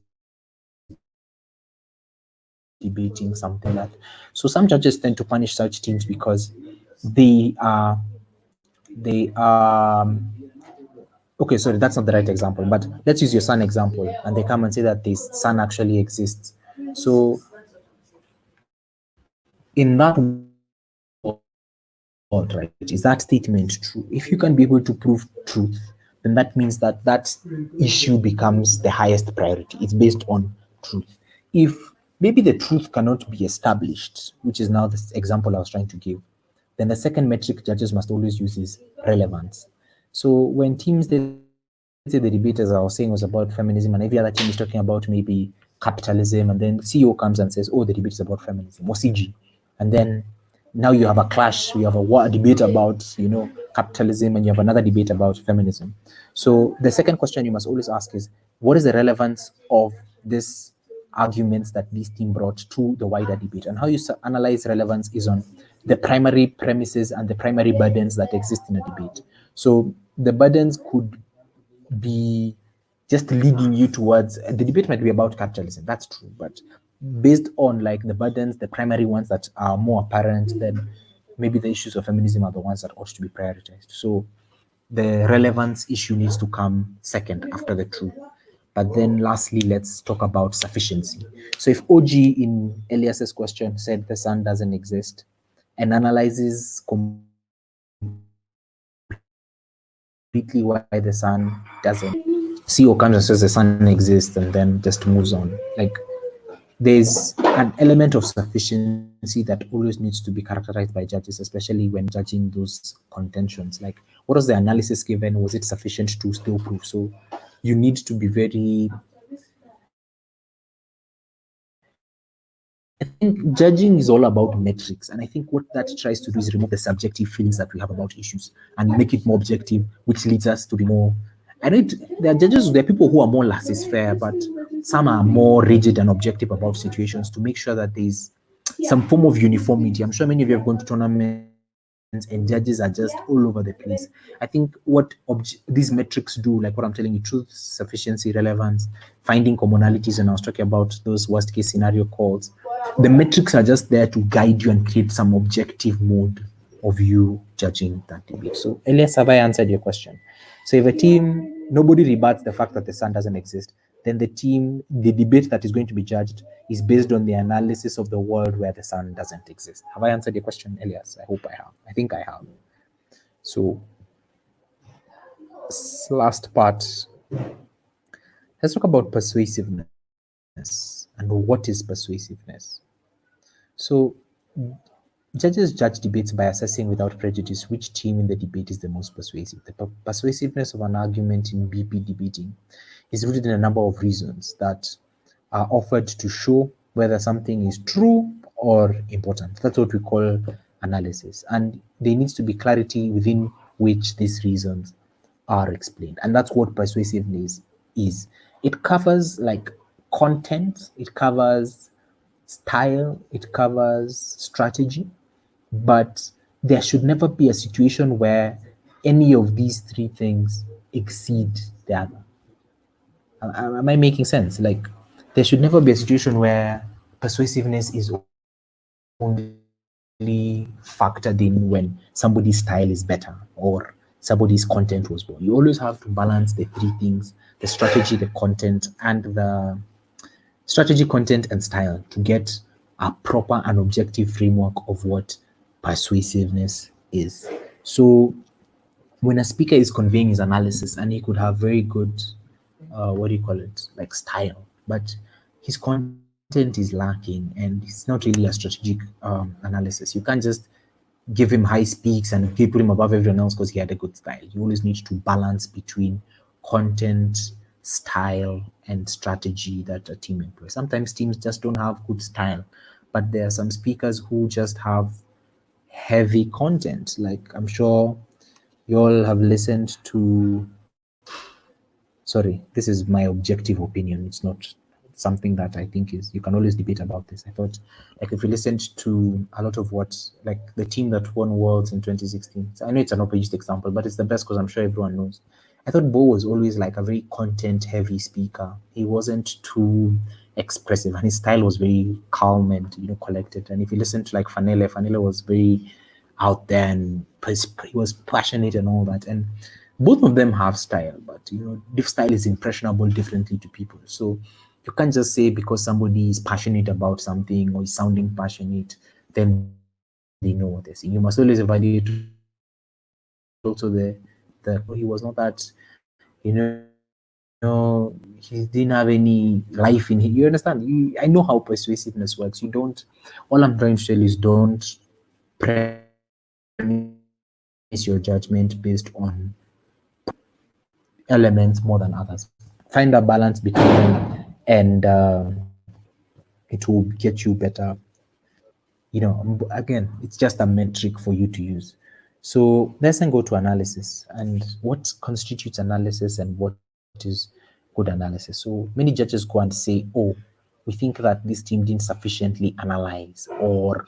debating something that. So some judges tend to punish such teams because they are okay, sorry, that's not the right example, but let's use your sun example, and they come and say that the sun actually exists. So in that world, right, is that statement true? If you can be able to prove truth, then that means that that issue becomes the highest priority. It's based on truth. If maybe the truth cannot be established, which is now the example I was trying to give, then the second metric judges must always use is relevance. So when teams, let's say the debaters I was saying was about feminism, and every other team is talking about maybe capitalism, and then CEO comes and says, oh, the debate is about feminism, or CG. And then now you have a clash, you have a debate about, capitalism, and you have another debate about feminism. So the second question you must always ask is, what is the relevance of this arguments that this team brought to the wider debate? And how you analyze relevance is on the primary premises and the primary burdens that exist in a debate. So the burdens could be just leading you towards the debate might be about capitalism, that's true, but based on like the burdens, the primary ones that are more apparent, then maybe the issues of feminism are the ones that ought to be prioritized. So the relevance issue needs to come second after the truth. But then lastly, let's talk about sufficiency. So if OG in Elias's question said the sun doesn't exist and analyzes completely why the sun doesn't, CEO comes and says the sun exists and then just moves on. Like there's an element of sufficiency that always needs to be characterized by judges, especially when judging those contentions. Like, what was the analysis given? Was it sufficient to still prove? So you need to be very. I think judging is all about metrics, and I think what that tries to do is remove the subjective feelings that we have about issues and make it more objective, which leads us to be more. I know there are judges, there are people who are more laissez-faire, but some are more rigid and objective about situations to make sure that there's some form of uniformity. I'm sure many of you have gone to tournaments and judges are just all over the place. I think what these metrics do, like what I'm telling you, truth, sufficiency, relevance, finding commonalities, and I was talking about those worst case scenario calls, the metrics are just there to guide you and create some objective mode of you judging that debate. So Elias, have I answered your question? So if a team, nobody rebuts the fact that the sun doesn't exist, then the debate that is going to be judged is based on the analysis of the world where the sun doesn't exist. Have I answered your question, Elias? I hope I have. I think I have. So last part, let's talk about persuasiveness and what is persuasiveness. So judges judge debates by assessing without prejudice which team in the debate is the most persuasive. The persuasiveness of an argument in BP debating is rooted in a number of reasons that are offered to show whether something is true or important. That's what we call analysis. And there needs to be clarity within which these reasons are explained. And that's what persuasiveness is. It covers like content, it covers style, it covers strategy, but there should never be a situation where any of these three things exceed the other. Am I making sense? Like, there should never be a situation where persuasiveness is only factored in when somebody's style is better or somebody's content was poor. You always have to balance the three things: the strategy, the content, and the strategy, content, and style to get a proper and objective framework of what persuasiveness is. So when a speaker is conveying his analysis, and he could have very good like style, but his content is lacking and it's not really a strategic analysis. You can't just give him high speaks and put him above everyone else because he had a good style. You always need to balance between content, style, and strategy that a team employs. Sometimes teams just don't have good style, but there are some speakers who just have heavy content. Like, I'm sure you all have listened to, sorry, this is my objective opinion. It's not something that I think is, you can always debate about this. I thought, like, if you listened to a lot of what, like the team that won Worlds in 2016, so I know it's an opposite example, but it's the best because I'm sure everyone knows. I thought Bo was always like a very content heavy speaker. He wasn't too expressive, and his style was very calm and collected. And if you listen to like Fanele was very out there and he was passionate and all that. And both of them have style, but this style is impressionable differently to people. So you can't just say because somebody is passionate about something or is sounding passionate, then they know what they're saying. You must always evaluate also he was not that, he didn't have any life in him. You understand? I know how persuasiveness works. All I'm trying to tell is don't premise your judgment based on elements more than others. Find a balance between them, and it will get you better. Again, it's just a metric for you to use. So let's then go to analysis and what constitutes analysis and what is good analysis. So many judges go and say, oh, we think that this team didn't sufficiently analyze, or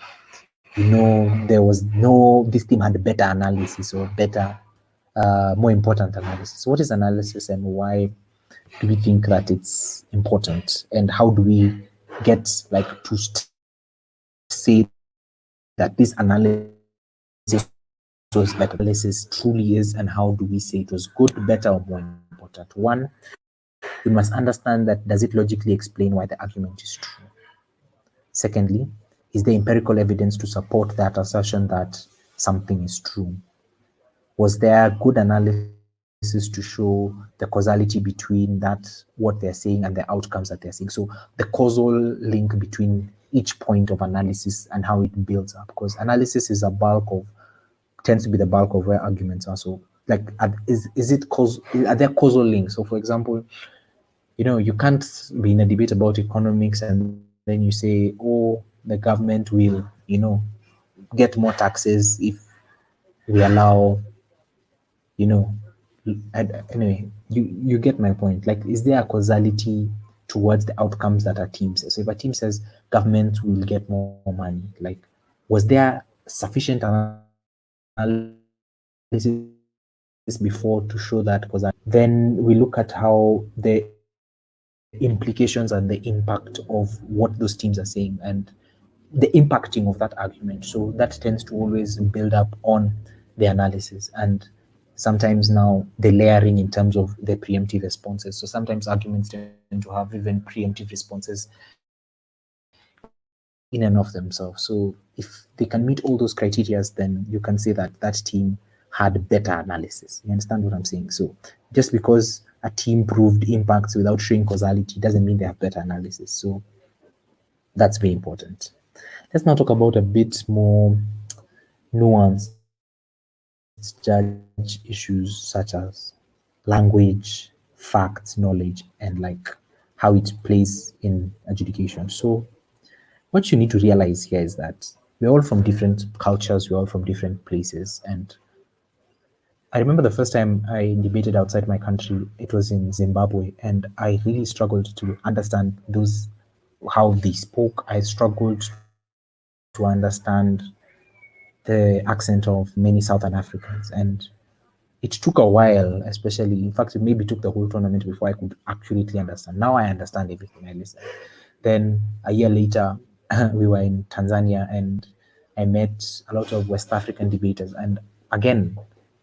there was this team had better analysis or better, more important analysis. So what is analysis and why do we think that it's important, and how do we get to say that this analysis was better? Analysis truly is, and how do we say it was good, better, or more important? One, we must understand that does it logically explain why the argument is true? Secondly, is there empirical evidence to support that assertion that something is true? Was there good analysis to show the causality between what they're saying and the outcomes that they're seeing? So the causal link between each point of analysis and how it builds up, because analysis is tends to be the bulk of where arguments are. So are there causal links? So for example, you can't be in a debate about economics and then you say, oh, the government will get more taxes if we allow, anyway, you get my point. Is there a causality towards the outcomes that a team says? So if a team says government will get more money, was there sufficient analysis before to show that causality? Then we look at how the implications and the impact of what those teams are saying and the impacting of that argument. So that tends to always build up on the analysis, and sometimes now the layering in terms of the preemptive responses. So sometimes arguments tend to have even preemptive responses in and of themselves. So if they can meet all those criteria, then you can say that that team had better analysis. You understand what I'm saying? So just because a team proved impacts without showing causality doesn't mean they have better analysis. So that's very important. Let's now talk about a bit more nuanced judge issues, such as language, facts, knowledge, and how it plays in adjudication. So what you need to realize here is that we're all from different cultures, we're all from different places, and I remember the first time I debated outside my country, it was in Zimbabwe, and I really struggled to understand how they spoke. I struggled to understand the accent of many Southern Africans, and it took a while, especially, in fact, it maybe took the whole tournament before I could accurately understand. Now I understand everything. I listen. Then a year later, we were in Tanzania, and I met a lot of West African debaters, and again,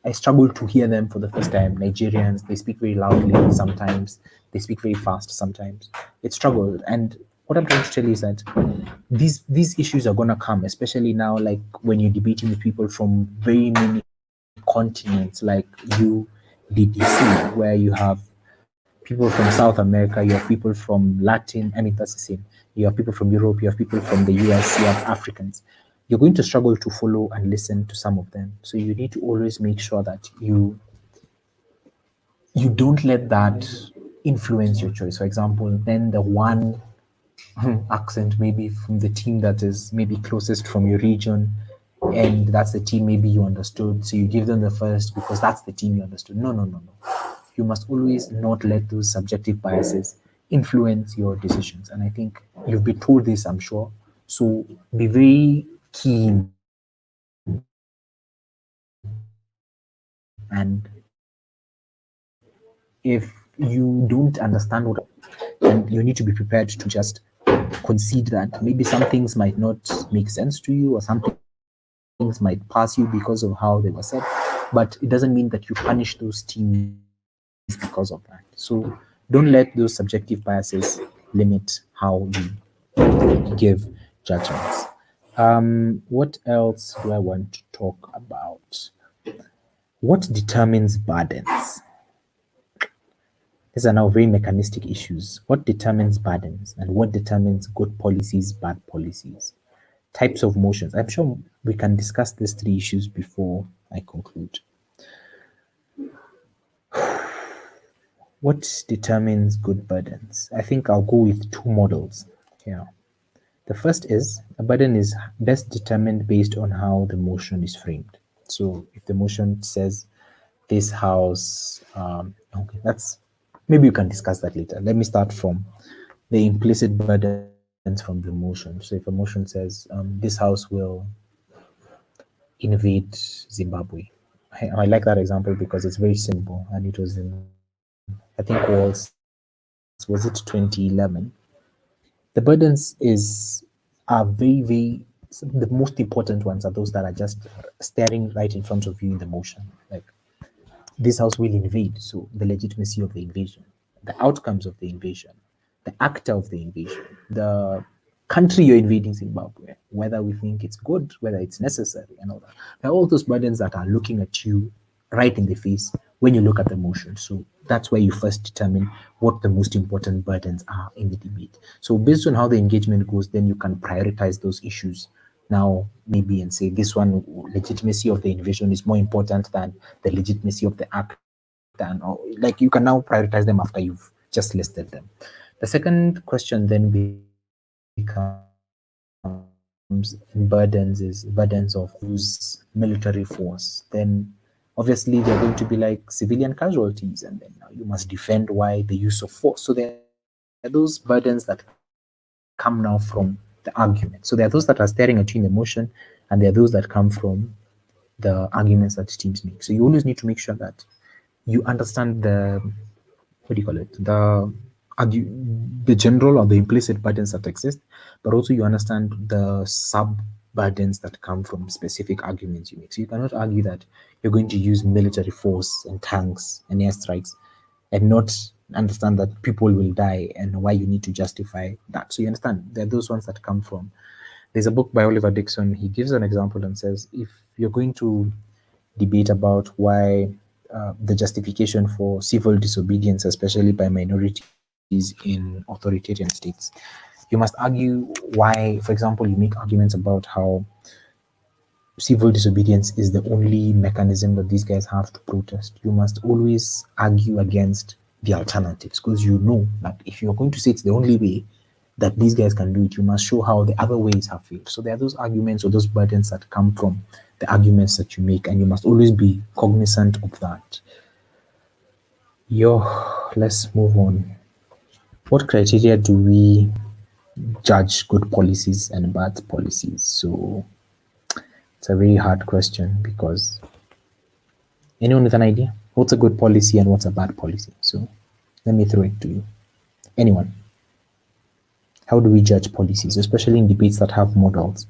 I struggled to hear them for the first time. Nigerians, they speak very loudly sometimes, they speak very fast sometimes. It struggled. And what I'm trying to tell you is that these issues are gonna come, especially now, when you're debating with people from very many continents, like UDDC, where you have people from South America, you have people from Latin, I mean, that's the same. You have people from Europe, you have people from the US, you have Africans. You're going to struggle to follow and listen to some of them. So you need to always make sure that you don't let that influence your choice. For example, then the one accent maybe from the team that is maybe closest from your region, and that's the team maybe you understood, so you give them the first because that's the team you understood. No. You must always not let those subjective biases influence your decisions. And I think you've been told this, I'm sure. So be very keen, and if you don't understand what, just and you need to be prepared to just concede that maybe some things might not make sense to you, or some things might pass you because of how they were said, but it doesn't mean that you punish those teams because of that. So don't let those subjective biases limit how you give judgments. What else do I want to talk about? What determines burdens? These are now very mechanistic issues. What determines burdens, and what determines good policies, bad policies? Types of motions. I'm sure we can discuss these three issues before I conclude. What determines good burdens? I think I'll go with two models here. The first is a burden is best determined based on how the motion is framed. So if the motion says this house, okay, that's maybe you can discuss that later. Let me start from the implicit burdens from the motion. So if a motion says this house will invade Zimbabwe, I like that example because it's very simple, and it was in, I think, was it 2011. The burdens are very the most important ones are those that are just staring right in front of you in the motion, like this house will invade. So the legitimacy of the invasion, the outcomes of the invasion, the actor of the invasion, the country you're invading, Zimbabwe, whether we think it's good, whether it's necessary, and all that. There are all those burdens that are looking at you right in the face when you look at the motion. So that's where you first determine what the most important burdens are in the debate. So based on how the engagement goes, then you can prioritize those issues now maybe and say this one, legitimacy of the invasion is more important than the legitimacy of the actor, and or, like, you can now prioritize them after you've just listed them. The second question then becomes burdens is burdens of use military force. Then obviously they're going to be like civilian casualties, and then you must defend why the use of force. So there are those burdens that come now from the argument. So there are those that are staring at you in the motion, and there are those that come from the arguments that teams make. So you always need to make sure that you understand the, what do you call it, the general or the implicit burdens that exist, but also you understand the sub burdens that come from specific arguments you make. So you cannot argue that you're going to use military force and tanks and airstrikes and not understand that people will die and why you need to justify that. So you understand there are those ones that come from. There's a book by Oliver Dixon. He gives an example and says, if you're going to debate about why the justification for civil disobedience, especially by minorities in authoritarian states, you must argue why, for example, you make arguments about how civil disobedience is the only mechanism that these guys have to protest. You must always argue against the alternatives, because you know that if you're going to say it's the only way that these guys can do it, you must show how the other ways have failed. So there are those arguments or those burdens that come from the arguments that you make, and you must always be cognizant of that. Let's move on. What criteria do we judge good policies and bad policies? So it's a very hard question, because anyone with an idea? What's a good policy and what's a bad policy? So let me throw it to you. Anyone? How do we judge policies, especially in debates that have models?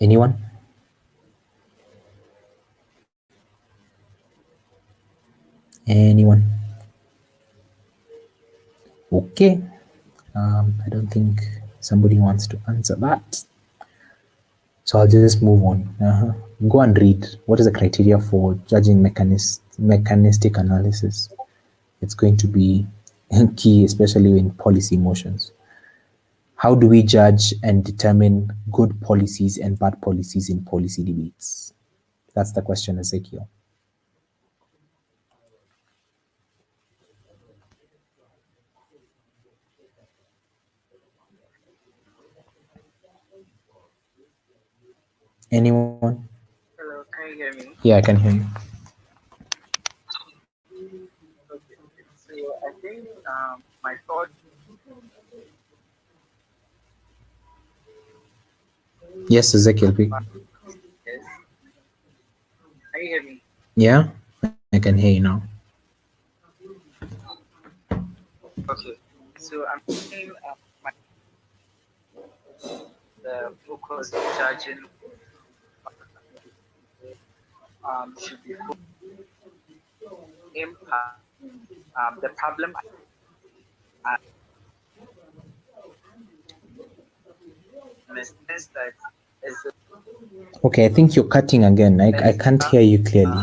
Anyone? Anyone? Okay. I don't think somebody wants to answer that. So I'll just move on. Go and read. What is the criteria for judging mechanistic analysis? It's going to be key, especially in policy motions. How do we judge and determine good policies and bad policies in policy debates? That's the question, Ezekiel. Anyone? Hello, can you hear me? Yeah, I can hear you. Okay. So I think my thought. Yes, Ezekiel. Yes. Can you hear me? Yeah, I can hear you. can hear you now. Okay, so I'm saying the focus of judging should be impact. The problem in the sense that is Okay, I think you're cutting again. I can't hear you clearly.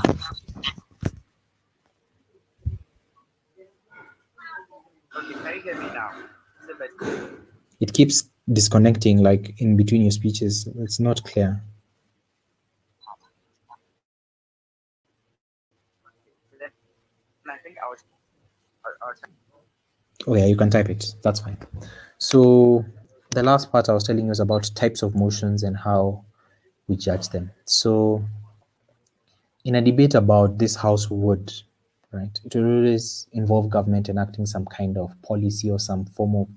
okay. Can you hear me now? Is it better? It keeps disconnecting like in between your speeches. It's not clear. Then I think I'll Oh yeah, you can type it. That's fine. So the last part I was telling you was about types of motions and how we judge them. So in a debate about this House would, right, it will always involve government enacting some kind of policy or some form of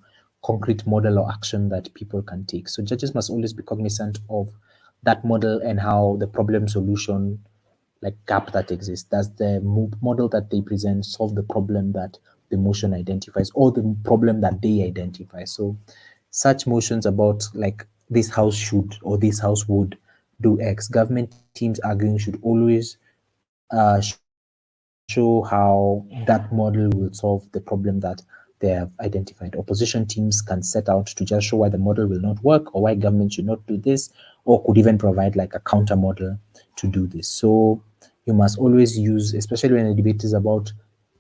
concrete model or action that people can take. So judges must always be cognizant of that model and how the problem solution like gap that exists. Does the model that they present solve the problem that the motion identifies or the problem that they identify? So such motions about like this house should or this house would do X, government teams arguing should always show how that model will solve the problem that they have identified. Opposition teams can set out to just show why the model will not work or why government should not do this, or could even provide like a counter model to do this. So you must always use, especially when a debate is about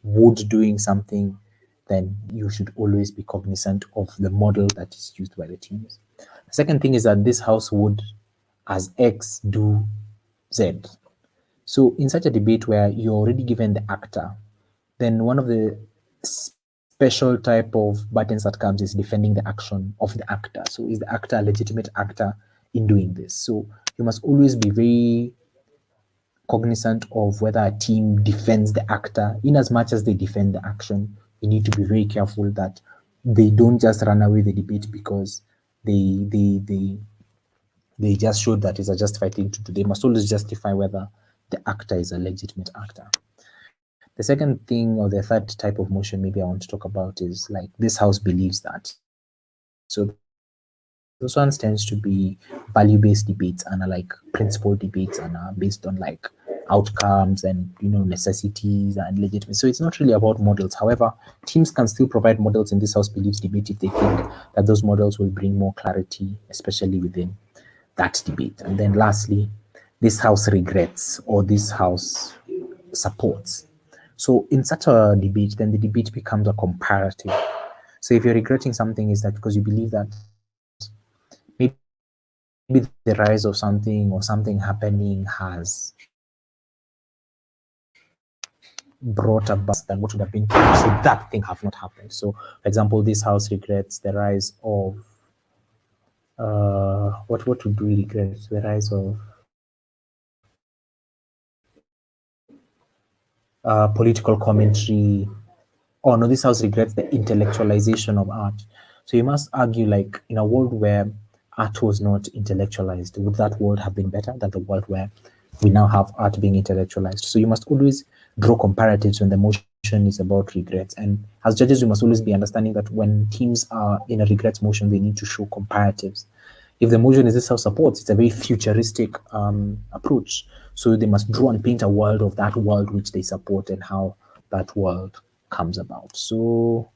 would doing something, then you should always be cognizant of the model that is used by the teams. The second thing is that this house would, as X, do Z. So in such a debate where you're already given the actor, then one of the special type of buttons that comes is defending the action of the actor. So is the actor a legitimate actor in doing this? So you must always be very cognizant of whether a team defends the actor. In as much as they defend the action, you need to be very careful that they don't just run away the debate because they just showed that it's a justified thing to do. They must always justify whether the actor is a legitimate actor. The second thing or the third type of motion maybe I want to talk about is like this house believes that. So those ones tends to be value-based debates and are like principle debates and are based on like outcomes and necessities and legitimacy. So it's not really about models. However, teams can still provide models in this house beliefs debate if they think that those models will bring more clarity, especially within that debate. And then lastly, this house regrets or this house supports. So in such a debate, then the debate becomes a comparative. So if you're regretting something, is that because you believe that maybe the rise of something or something happening has brought about than what would have been should that thing have not happened. So, for example, this house regrets the rise of what would we regret? The rise of political commentary. Oh no, this house regrets the intellectualization of art. So you must argue, like, in a world where art was not intellectualized, would that world have been better than the world where we now have art being intellectualized? So you must always draw comparatives when the motion is about regrets. And as judges, we must always be understanding that when teams are in a regrets motion, they need to show comparatives. If the motion is this house supports, it's a very futuristic approach. So they must draw and paint a world of that world which they support and how that world comes about. So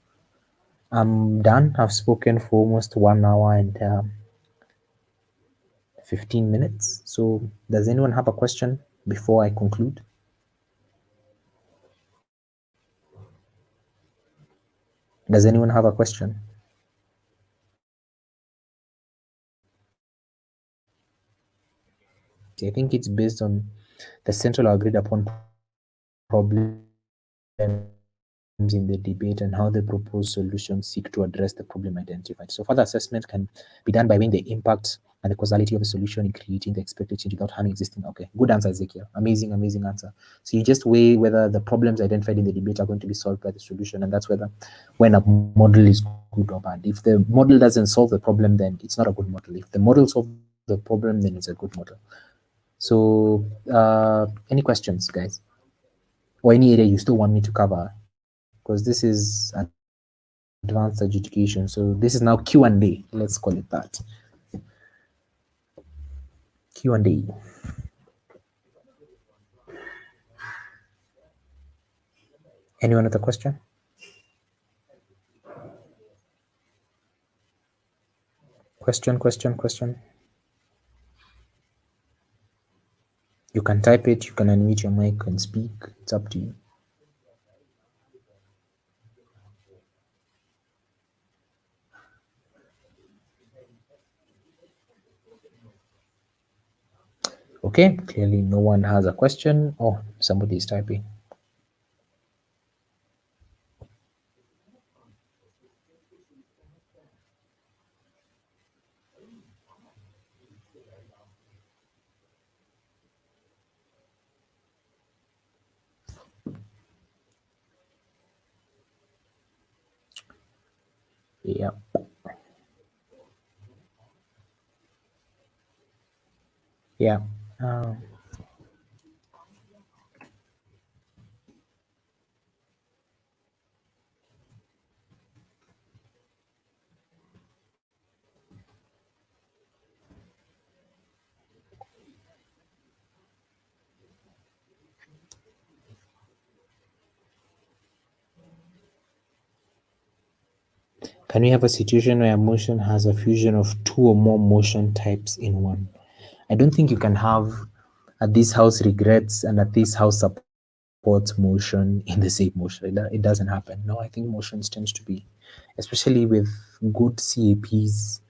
I'm done. I've spoken for almost 1 hour and 15 minutes. So does anyone have a question before I conclude? Does anyone have a question? I think it's based on the central agreed upon problems in the debate and how the proposed solutions seek to address the problem identified. So further assessment can be done by weighing the impact and the causality of a solution in creating the expected change without harming existing. Okay, good answer, Ezekiel. Amazing answer. So you just weigh whether the problems identified in the debate are going to be solved by the solution, and that's whether when a model is good or bad. If the model doesn't solve the problem, then it's not a good model. If the model solves the problem, then it's a good model. So any questions, guys? or any area you still want me to cover, because this is advanced adjudication. So this is now Q&A. Let's call it that. Q&A. Anyone with a question? Question. You can type it, you can unmute your mic and speak. It's up to you. Okay, clearly no one has a question. Oh, somebody is typing. Yeah. Yeah. Can we have a situation where a motion has a fusion of two or more motion types in one? I don't think you can have a this house regrets and a this house supports motion in the same motion. It doesn't happen. No, I think motions tends to be, especially with good CAPs,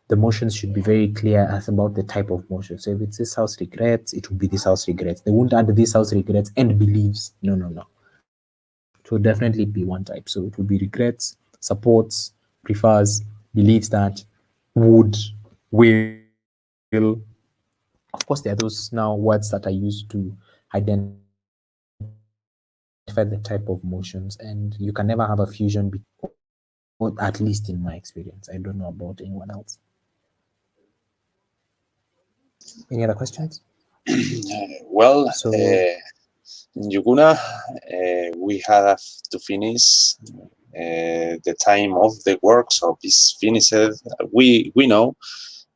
the motions should be very clear as about the type of motion. So if it's this house regrets, it will be this house regrets. They won't add this house regrets and believes. No. It will definitely be one type. So it will be regrets, supports, prefers, believes that, would, will. Of course, there are those now words that are used to identify the type of motions, and you can never have a fusion or at least in my experience. I don't know about anyone else. Any other questions? Well, So Njuguna, we have to finish. The time of the workshop is finished. We know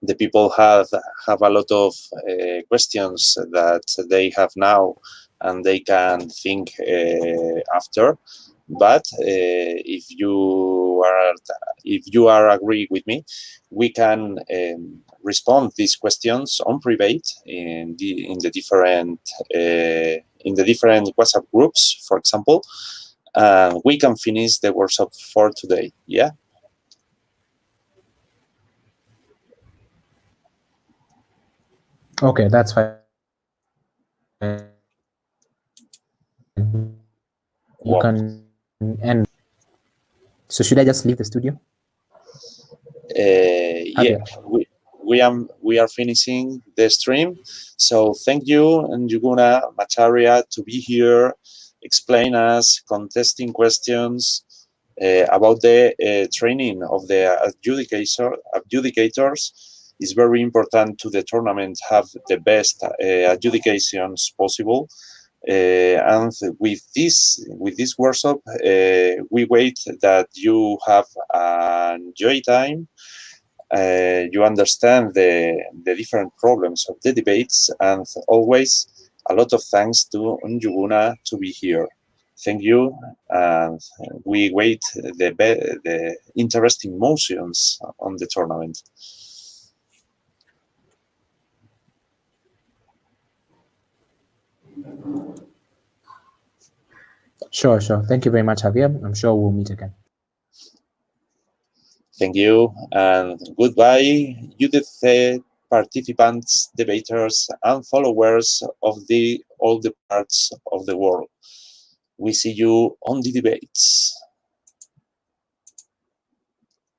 the people have a lot of questions that they have now, and they can think after. But if you are agree with me, we can respond these questions on private in the different WhatsApp groups, for example. We can finish the workshop for today. Yeah. okay, that's fine. You Well, can end. So should I just leave the studio? yeah, we are finishing the stream. So thank you, Njuguna, Macharia, to be here, explain us, contesting questions about the training of the adjudicators. Is very important to the tournament have the best adjudications possible. And with this workshop, we wait that you have an enjoy time. You understand the different problems of the debates, and always a lot of thanks to Njuguna to be here. Thank you, and we wait the interesting motions on the tournament. Sure. Thank you very much, Javier. I'm sure we'll meet again. Thank you, and goodbye, UDDC participants, debaters, and followers of all the parts of the world. We see you on the debates.